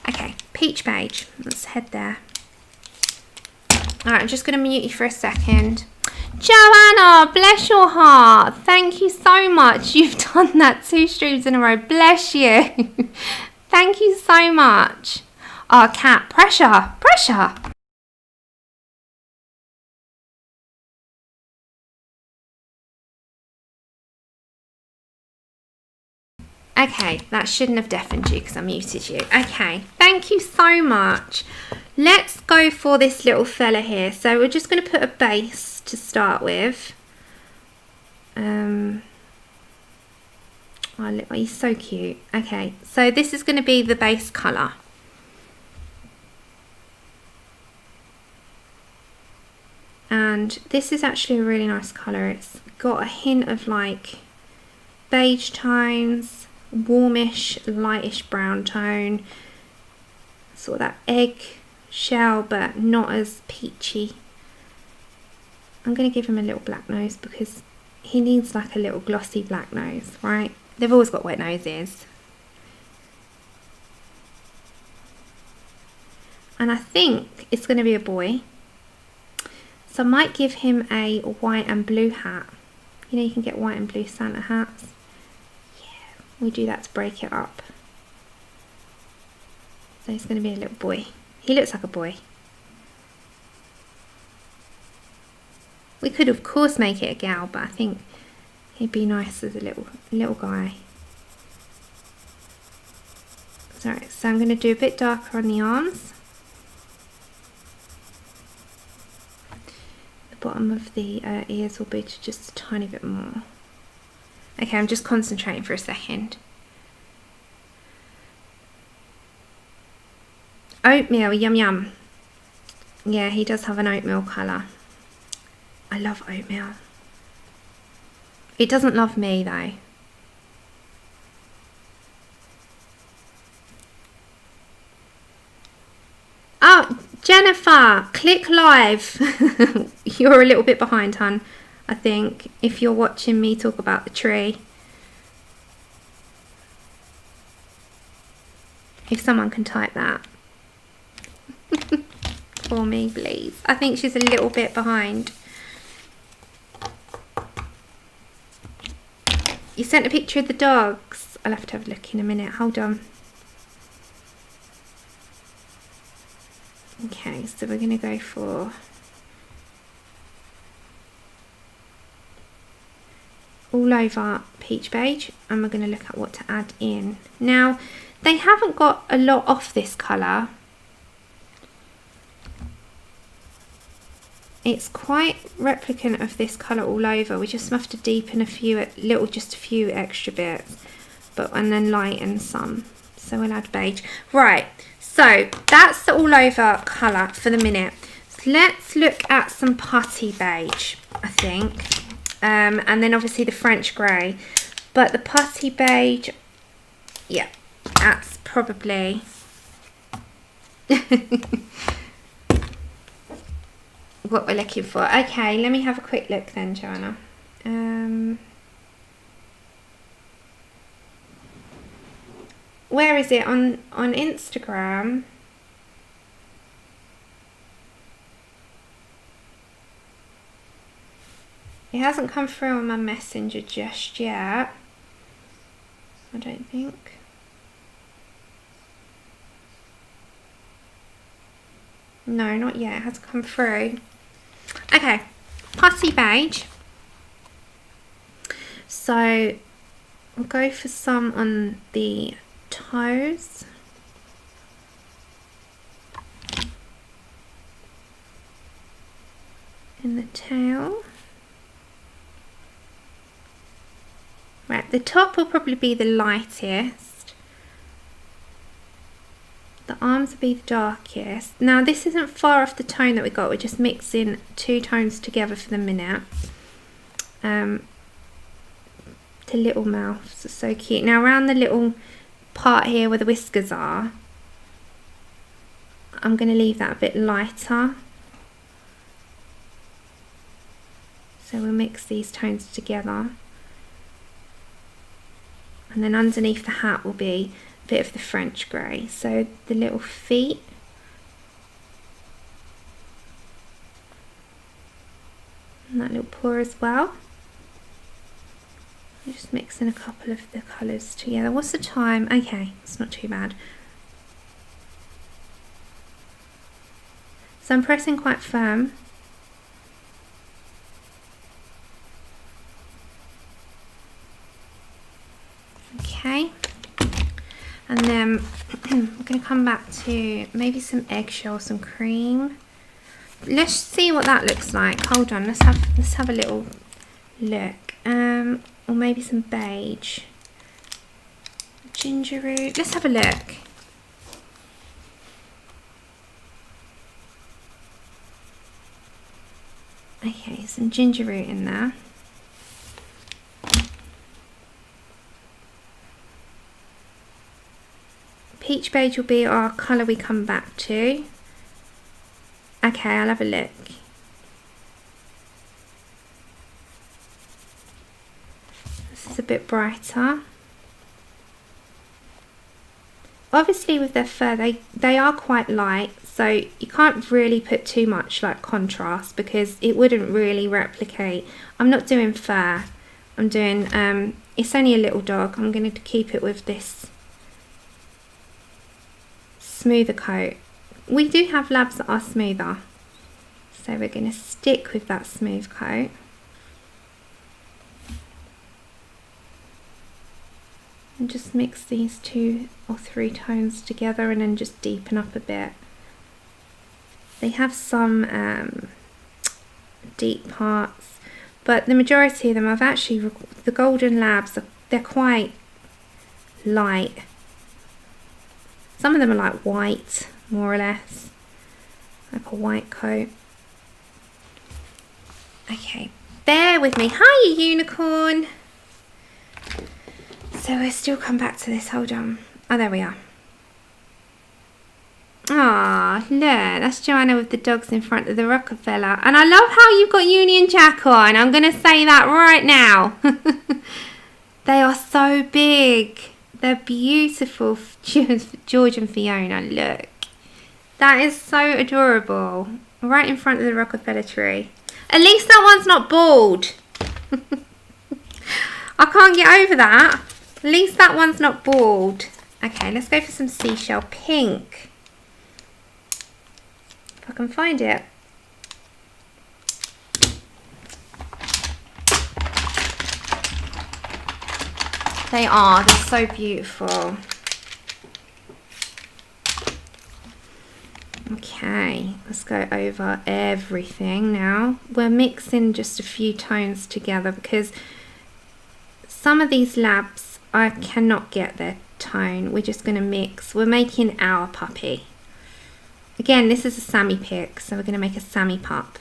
Okay, peach beige. Let's head there. Alright, I'm just going to mute you for a second. Joanna, bless your heart. Thank you so much. You've done that 2 streams in a row. Bless you. Thank you so much. Oh, Cat, pressure, pressure. Okay, that shouldn't have deafened you because I muted you. Okay, thank you so much. Let's go for this little fella here. So we're just going to put a base to start with. Oh, he's so cute. Okay, so this is going to be the base colour. And this is actually a really nice colour. It's got a hint of like beige tones, warmish, lightish brown tone, sort of that egg shell, but not as peachy. I'm going to give him a little black nose because he needs like a little glossy black nose, right? They've always got wet noses. And I think it's going to be a boy. So I might give him a white and blue hat. You know, you can get white and blue Santa hats. We do that to break it up. So he's going to be a little boy. He looks like a boy. We could of course make it a gal, but I think he'd be nice as a little guy. Sorry, so I'm going to do a bit darker on the arms. The bottom of the ears will be just a tiny bit more. Okay, I'm just concentrating for a second. Oatmeal, yum yum. Yeah, he does have an oatmeal colour. I love oatmeal. It doesn't love me though. Jennifer, click live. You're a little bit behind, hun, I think, if you're watching me talk about the tree. If someone can type that for me, please. I think she's a little bit behind. You sent a picture of the dogs. I'll have to have a look in a minute. Hold on. Okay, so we're going to go for all over peach beige, and we're going to look at what to add in. Now, they haven't got a lot off this colour. It's quite replicant of this colour all over. We just have to deepen a few, just a few extra bits, and then lighten some. So we'll add beige. Right, so that's the all over colour for the minute. So let's look at some putty beige, I think. And then obviously the French grey. But the putty beige, yeah, that's probably... what we're looking for. Okay, let me have a quick look then, Joanna. Where is it on Instagram? It hasn't come through on my messenger just yet, I don't think. No, not yet. It hasn't come through. Okay, putty beige. So we'll go for some on the toes. In the tail. Right, the top will probably be the lightest. The arms will be the darkest. Now this isn't far off the tone that we got. We're just mixing two tones together for the minute. The little mouths are so cute. Now around the little part here where the whiskers are, I'm going to leave that a bit lighter. So we'll mix these tones together. And then underneath the hat will be a bit of the French grey. So the little feet. And that little paw as well. I'm just mixing a couple of the colours together. What's the time? Okay, it's not too bad. So I'm pressing quite firm. Okay, and then I'm going to come back to maybe some eggshell, some cream. Let's see what that looks like. Hold on, let's have a little look. Or maybe some beige, ginger root. Let's have a look. Okay, some ginger root in there. Peach beige will be our colour we come back to. Okay, I'll have a look. This is a bit brighter. Obviously with their fur, they are quite light, so you can't really put too much like contrast because it wouldn't really replicate. I'm not doing fur. I'm doing, it's only a little dog. I'm going to keep it with this smoother coat. We do have labs that are smoother, so we're going to stick with that smooth coat. And just mix these 2 or 3 tones together and then just deepen up a bit. They have some deep parts, but the majority of them I've actually, the golden labs, they're quite light. Some of them are like white, more or less, like a white coat. Okay, bear with me. Hi, unicorn. So we'll still come back to this. Hold on. Oh, there we are. Ah, look, that's Joanna with the dogs in front of the Rockefeller. And I love how you've got Union Jack on. I'm going to say that right now. They are so big. They're beautiful. George and Fiona, look. That is so adorable. Right in front of the Rockefeller tree. At least that one's not bald. I can't get over that. At least that one's not bald. Okay, let's go for some seashell pink. If I can find it. They're so beautiful. Okay, let's go over everything now. We're mixing just a few tones together because some of these labs I cannot get their tone. We're just going to mix. We're making our puppy. Again, this is a Sammy pick, so we're going to make a Sammy pup.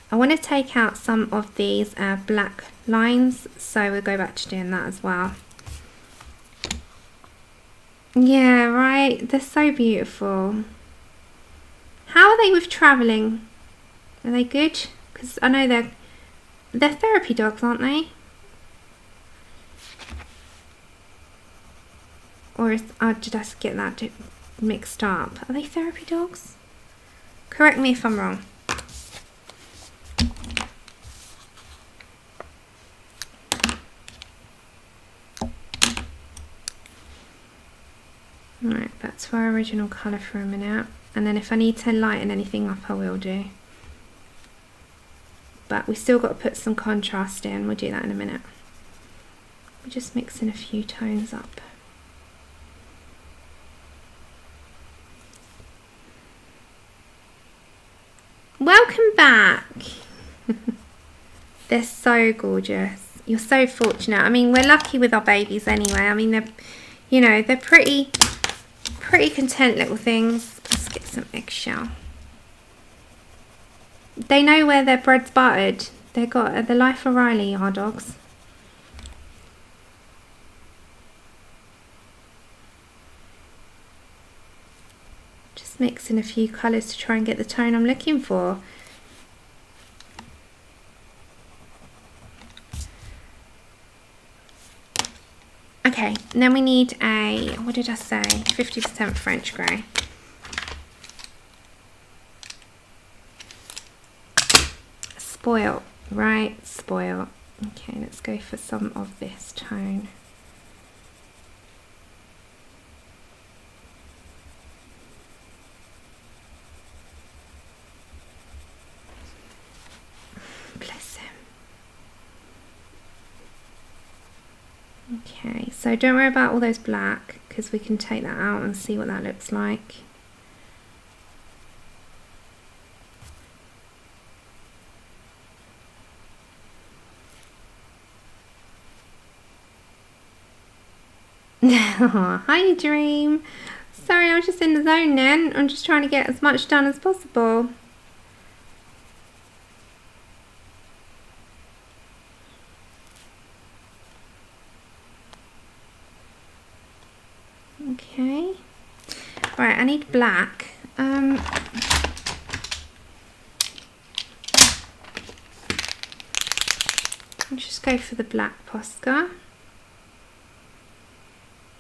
I want to take out some of these black lines, so we'll go back to doing that as well. Yeah, right. They're so beautiful. How are they with travelling? Are they good? Because I know they're therapy dogs, aren't they? Or did I get that mixed up? Are they therapy dogs? Correct me if I'm wrong. Right, that's our original colour for a minute. And then if I need to lighten anything up, I will do. But we still got to put some contrast in. We'll do that in a minute. We're just mixing a few tones up. Welcome back. They're so gorgeous. You're so fortunate. I mean, we're lucky with our babies anyway. I mean, they're pretty content little things. Let's get some eggshell. They know where their bread's buttered. They've got the life of Riley, our dogs. Just mixing a few colours to try and get the tone I'm looking for. Okay, and then we need a, what did I say, 50% French grey. Spoil, right, spoil. Okay, let's go for some of this tone. Bless him. Okay, so don't worry about all those black because we can take that out and see what that looks like. Hi Dream. Sorry, I was just in the zone then. I'm just trying to get as much done as possible. Okay. Right, I need black. I'll just go for the black Posca.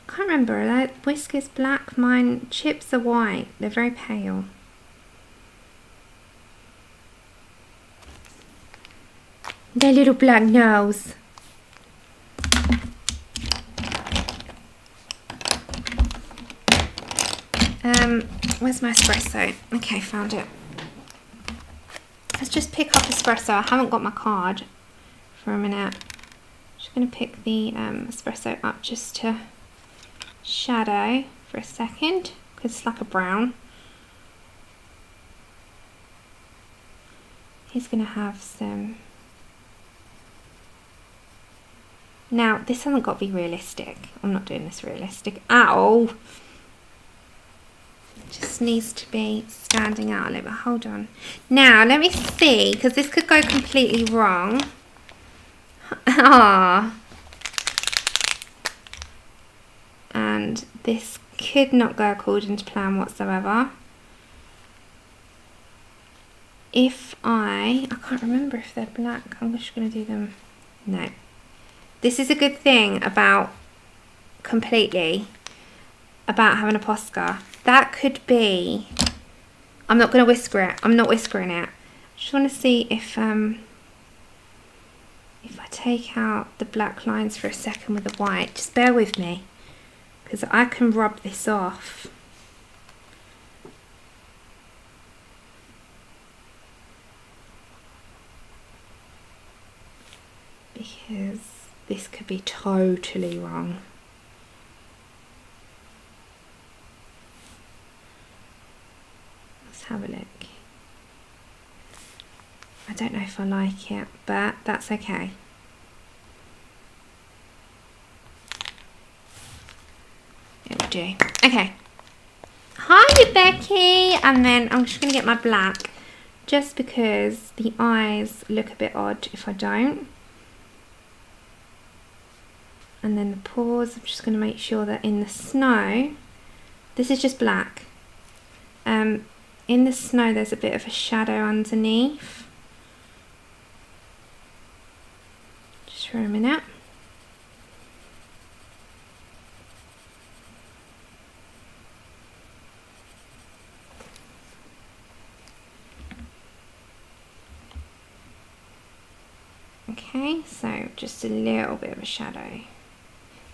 I can't remember, that Whiskers black, mine chips are white, they're very pale. Their little black nose. Where's my espresso? Okay, found it. Let's just pick up espresso. I haven't got my card for a minute. Just going to pick the espresso up just to shadow for a second because it's like a brown. He's going to have some. Now this hasn't got to be realistic. I'm not doing this realistic at all. It just needs to be standing out a little bit. Hold on. Now let me see, because this could go completely wrong. Ah. and this could not go according to plan whatsoever. If I can't remember if they're black. I'm just going to do them. No. This is a good thing about having a Posca. That could be, I'm not going to whisker it. I'm not whiskering it. I just want to see if I take out the black lines for a second with the white. Just bear with me, because I can rub this off. Because this could be totally wrong. Let's have a look. I don't know if I like it, but that's okay. It'll do. Okay. Hi, Becky. And then I'm just going to get my black, just because the eyes look a bit odd if I don't. And then the paws, I'm just going to make sure that in the snow, this is just black. In the snow there's a bit of a shadow underneath. Just for a minute. Okay, so just a little bit of a shadow.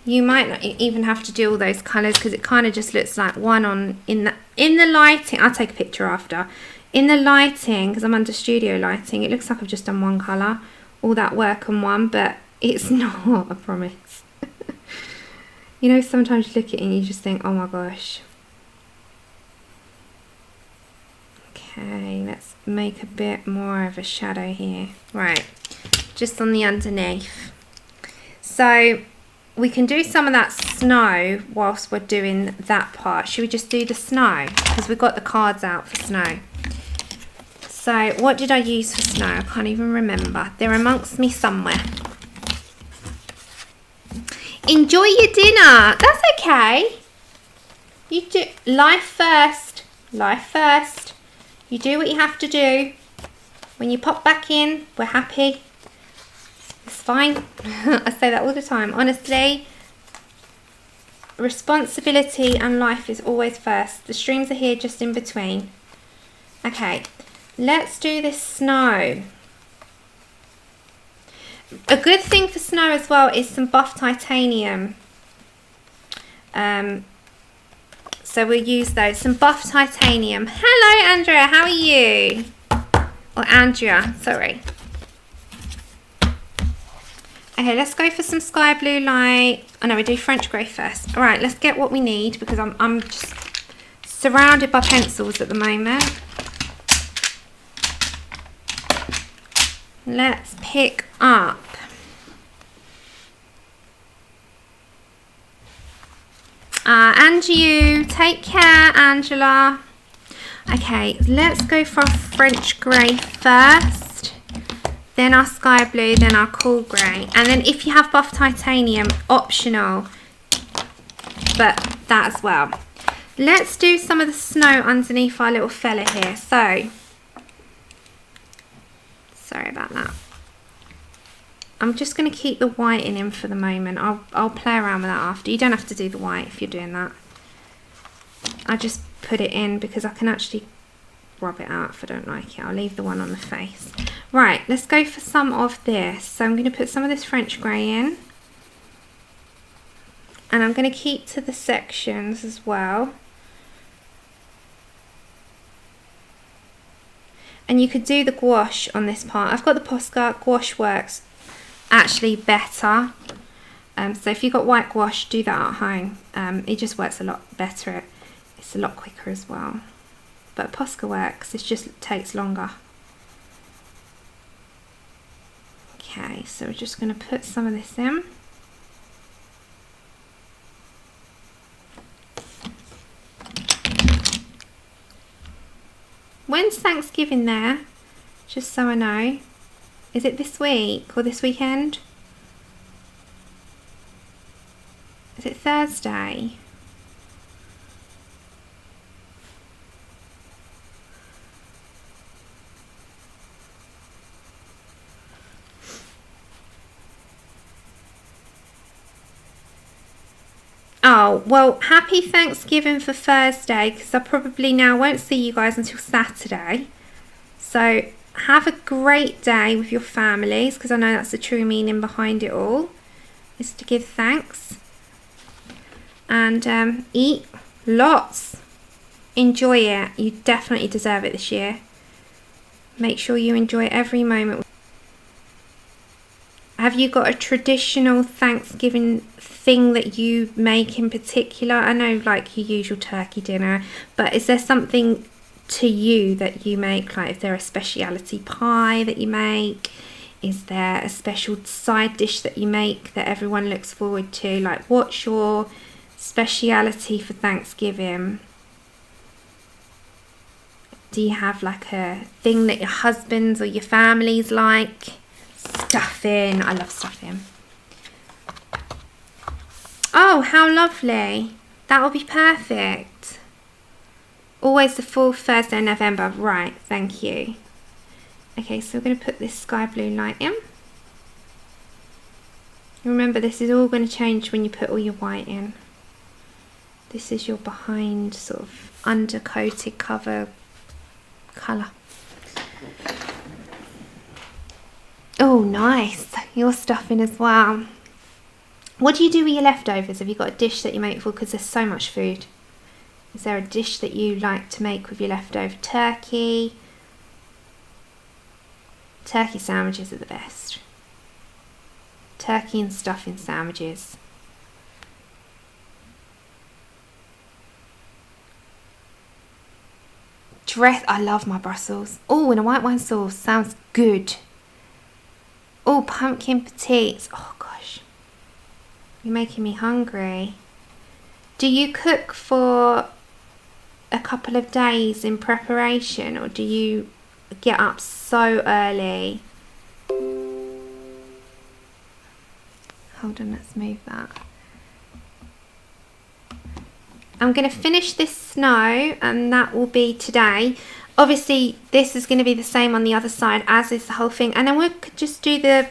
You might not even have to do all those colours, because it kind of just looks like one on in the lighting. I'll take a picture after. In the lighting, because I'm under studio lighting, it looks like I've just done one colour, all that work on one, but it's not, I promise. You know, sometimes you look at it and you just think, oh my gosh. Okay, let's make a bit more of a shadow here. Right, just on the underneath. So we can do some of that snow whilst we're doing that part. Should we just do the snow? Because we've got the cards out for snow. So what did I use for snow? I can't even remember. They're amongst me somewhere. Enjoy your dinner. That's okay. You do life first. Life first. You do what you have to do. When you pop back in, we're happy. It's fine. I say that all the time. Honestly, responsibility and life is always first. The streams are here just in between. Okay, let's do this snow. A good thing for snow as well is some buff titanium. So we'll use those. Some buff titanium. Hello, Andrea. How are you? Or Andrea, sorry. Okay, let's go for some sky blue light. Oh no, we do French grey first. All right, let's get what we need, because I'm just surrounded by pencils at the moment. Let's pick up. And you, take care, Angela. Okay, let's go for our French grey first, then our sky blue, then our cool grey, and then if you have buff titanium, optional, but that as well. Let's do some of the snow underneath our little fella here. So, sorry about that. I'm just going to keep the white in him for the moment. I'll play around with that after. You don't have to do the white if you're doing that. I just put it in because I can actually rub it out if I don't like it. I'll leave the one on the face. Right, let's go for some of this. So I'm going to put some of this French grey in. And I'm going to keep to the sections as well. And you could do the gouache on this part. I've got the Posca. Gouache works actually better. So if you've got white gouache, do that at home. It just works a lot better. It's a lot quicker as well. But Posca works, it just takes longer. Okay, so we're just going to put some of this in. When's Thanksgiving there? Just so I know. Is it this week or this weekend? Is it Thursday? Oh, well, happy Thanksgiving for Thursday, because I probably now won't see you guys until Saturday. So have a great day with your families, because I know that's the true meaning behind it all, is to give thanks. And eat lots. Enjoy it. You definitely deserve it this year. Make sure you enjoy every moment. Have you got a traditional Thanksgiving thing that you make in particular? I know, like your usual turkey dinner, but is there something to you that you make? Like, is there a speciality pie that you make? Is there a special side dish that you make that everyone looks forward to? Like, what's your speciality for Thanksgiving? Do you have like a thing that your husbands or your families like? Stuffing. I love stuffing. Oh, how lovely. That will be perfect. Always the 4th Thursday in November. Right, thank you. Okay, so we're going to put this sky blue light in. Remember, this is all going to change when you put all your white in. This is your behind sort of undercoated cover colour. Oh, nice. Your stuffing as well. What do you do with your leftovers? Have you got a dish that you make for? Because there's so much food. Is there a dish that you like to make with your leftover? Turkey. Turkey sandwiches are the best. Turkey and stuffing sandwiches. I love my Brussels. Oh, and a white wine sauce. Sounds good. Oh, pumpkin petites. Oh, gosh. You're making me hungry. Do you cook for a couple of days in preparation, or do you get up so early? Hold on, let's move that. I'm going to finish this snow, and that will be today. Obviously, this is going to be the same on the other side, as is the whole thing. And then we could just do the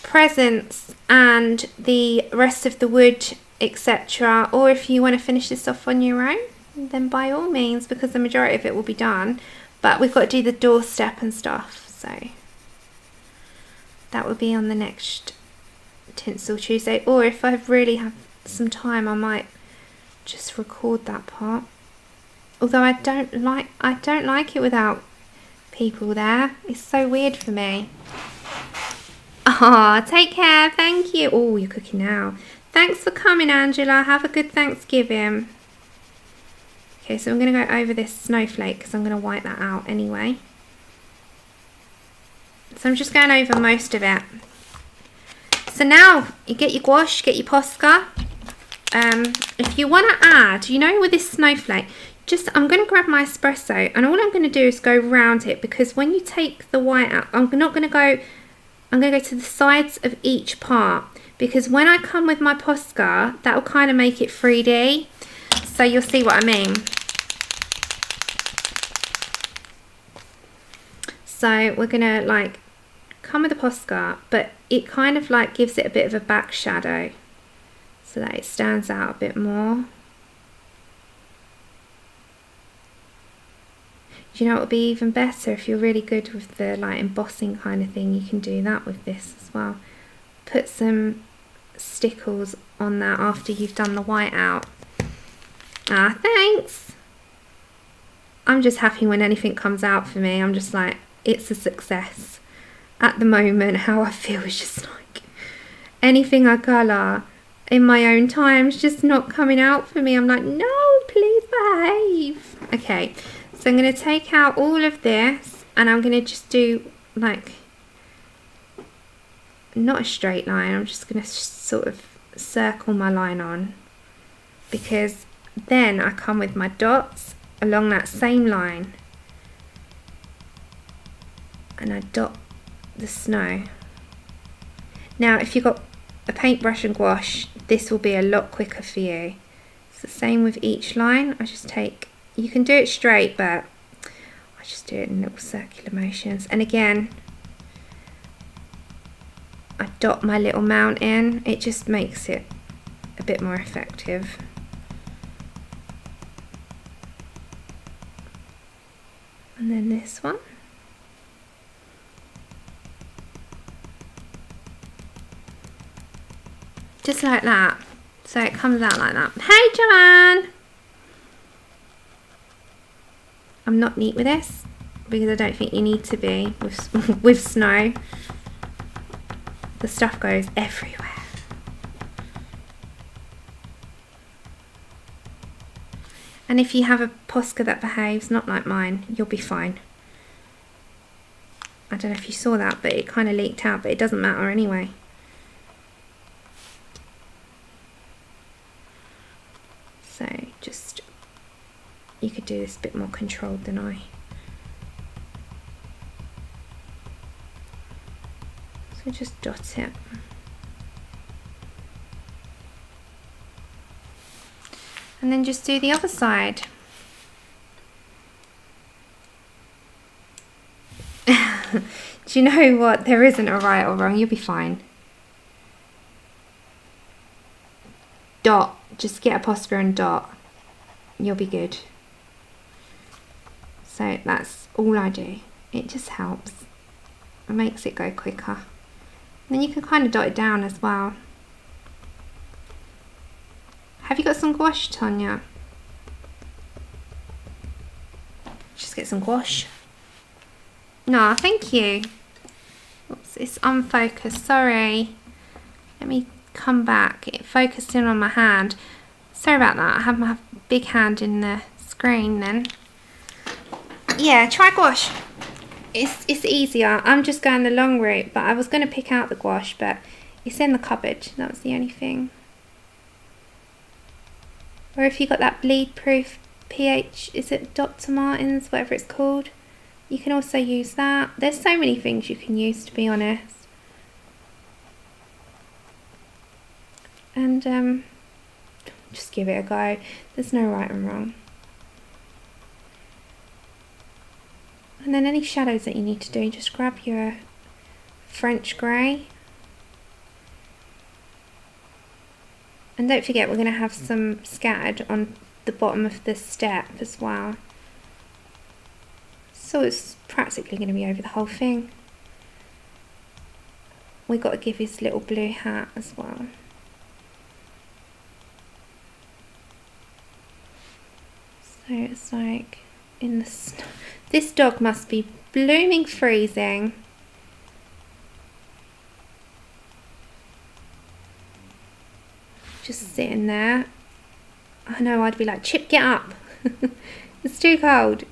presents and the rest of the wood, etc. Or if you want to finish this off on your own, then by all means, because the majority of it will be done. But we've got to do the doorstep and stuff. So that will be on the next Tinsel Tuesday. Or if I really have some time, I might just record that part. Although I don't like it without people there. It's so weird for me. Ah, take care. Thank you. Oh, you're cooking now. Thanks for coming, Angela. Have a good Thanksgiving. Okay, so I'm going to go over this snowflake because I'm going to wipe that out anyway. So I'm just going over most of it. So now you get your gouache, get your Posca. If you want to add, you know, with this snowflake, I'm going to grab my espresso, and all I'm going to do is go round it, because when you take the white out, I'm going to go to the sides of each part, because when I come with my Posca, that will kind of make it 3D. So you'll see what I mean. So we're going to like come with the Posca, but it kind of like gives it a bit of a back shadow so that it stands out a bit more. Do you know what would be even better? If you're really good with the like embossing kind of thing, you can do that with this as well. Put some stickles on that after you've done the white out. Ah, thanks. I'm just happy when anything comes out for me. I'm just like, it's a success. At the moment, how I feel is just like anything I colour in my own time is just not coming out for me. I'm like, no, please behave. Okay. So I'm going to take out all of this, and I'm going to just do like, not a straight line, I'm just going to sort of circle my line on, because then I come with my dots along that same line and I dot the snow. Now if you've got a paintbrush and gouache, this will be a lot quicker for you. It's the same with each line. I just take, you can do it straight, but I just do it in little circular motions. And again, I dot my little mountain. It just makes it a bit more effective. And then this one. Just like that. So it comes out like that. Hey Joanne! I'm not neat with this because I don't think you need to be with snow. The stuff goes everywhere. And if you have a Posca that behaves not like mine, you'll be fine. I don't know if you saw that, but it kind of leaked out, but it doesn't matter anyway. So just, you could do this a bit more controlled than I. So just dot it. And then just do the other side. Do you know what? There isn't a right or wrong. You'll be fine. Dot. Just get a Posca and dot. You'll be good. So that's all I do. It just helps. It makes it go quicker. And then you can kind of dot it down as well. Have you got some gouache, Tanya? Just get some gouache. No, thank you. Oops, it's unfocused. Sorry. Let me come back. It focused in on my hand. Sorry about that. I have my big hand in the screen then. Yeah, try gouache. It's easier. I'm just going the long route, but I was going to pick out the gouache, but it's in the cupboard. That was the only thing. Or if you got that bleed proof pH, is it Dr. Martens, whatever it's called, you can also use that. There's so many things you can use, to be honest. And just give it a go. There's no right and wrong. And then any shadows that you need to do, just grab your French grey. And don't forget, we're going to have some scattered on the bottom of the step as well. So it's practically going to be over the whole thing. We've got to give his little blue hat as well. So it's like in the snow. This dog must be blooming freezing. Just sitting there. I know, I'd be like, Chip, get up. It's too cold.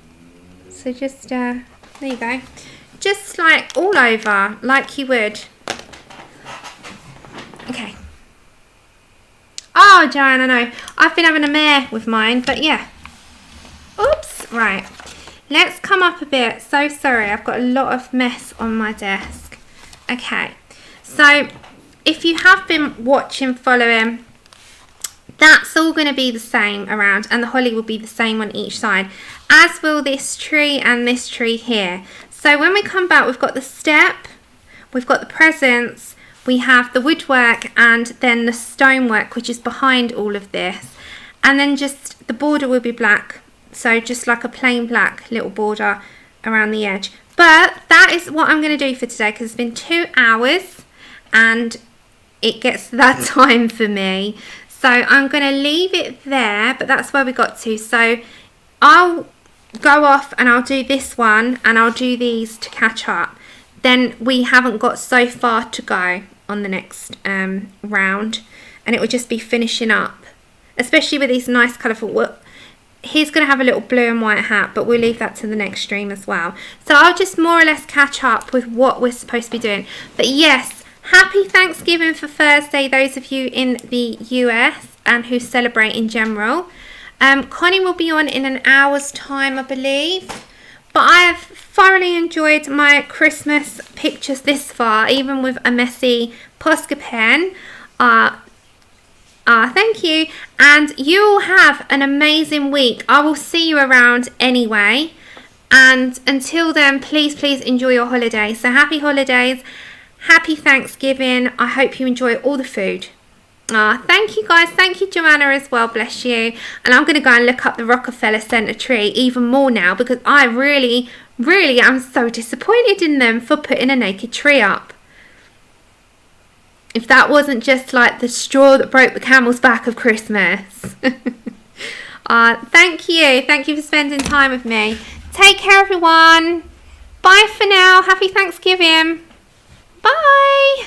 So just, there you go. Just like all over, like you would. Okay. Oh, Joanne, I know. I've been having a mare with mine, but yeah. Oops, right. Let's come up a bit. So sorry, I've got a lot of mess on my desk. Okay. So, if you have been watching, following, that's all going to be the same around, and the holly will be the same on each side, as will this tree and this tree here. So when we come back, we've got the step, we've got the presents, we have the woodwork, and then the stonework, which is behind all of this. And then just the border will be black, so just like a plain black little border around the edge. But that is what I'm going to do for today, because it's been 2 hours and it gets that time for me. So I'm going to leave it there, but that's where we got to. So I'll go off and I'll do this one and I'll do these to catch up. Then we haven't got so far to go on the next round, and it will just be finishing up, especially with these nice colourful. He's going to have a little blue and white hat, but we'll leave that to the next stream as well. So I'll just more or less catch up with what we're supposed to be doing. But yes, happy Thanksgiving for Thursday, those of you in the US and who celebrate in general. Connie will be on in an hour's time, I believe. But I have thoroughly enjoyed my Christmas pictures this far, even with a messy Posca pen. Thank you. And you all have an amazing week. I will see you around anyway. And until then, please enjoy your holiday. So happy holidays. Happy Thanksgiving. I hope you enjoy all the food. Thank you guys. Thank you, Joanna, as well. Bless you. And I'm going to go and look up the Rockefeller Centre tree even more now, because I really, really am so disappointed in them for putting a naked tree up. If that wasn't just like the straw that broke the camel's back of Christmas. Thank you. Thank you for spending time with me. Take care, everyone. Bye for now. Happy Thanksgiving. Bye.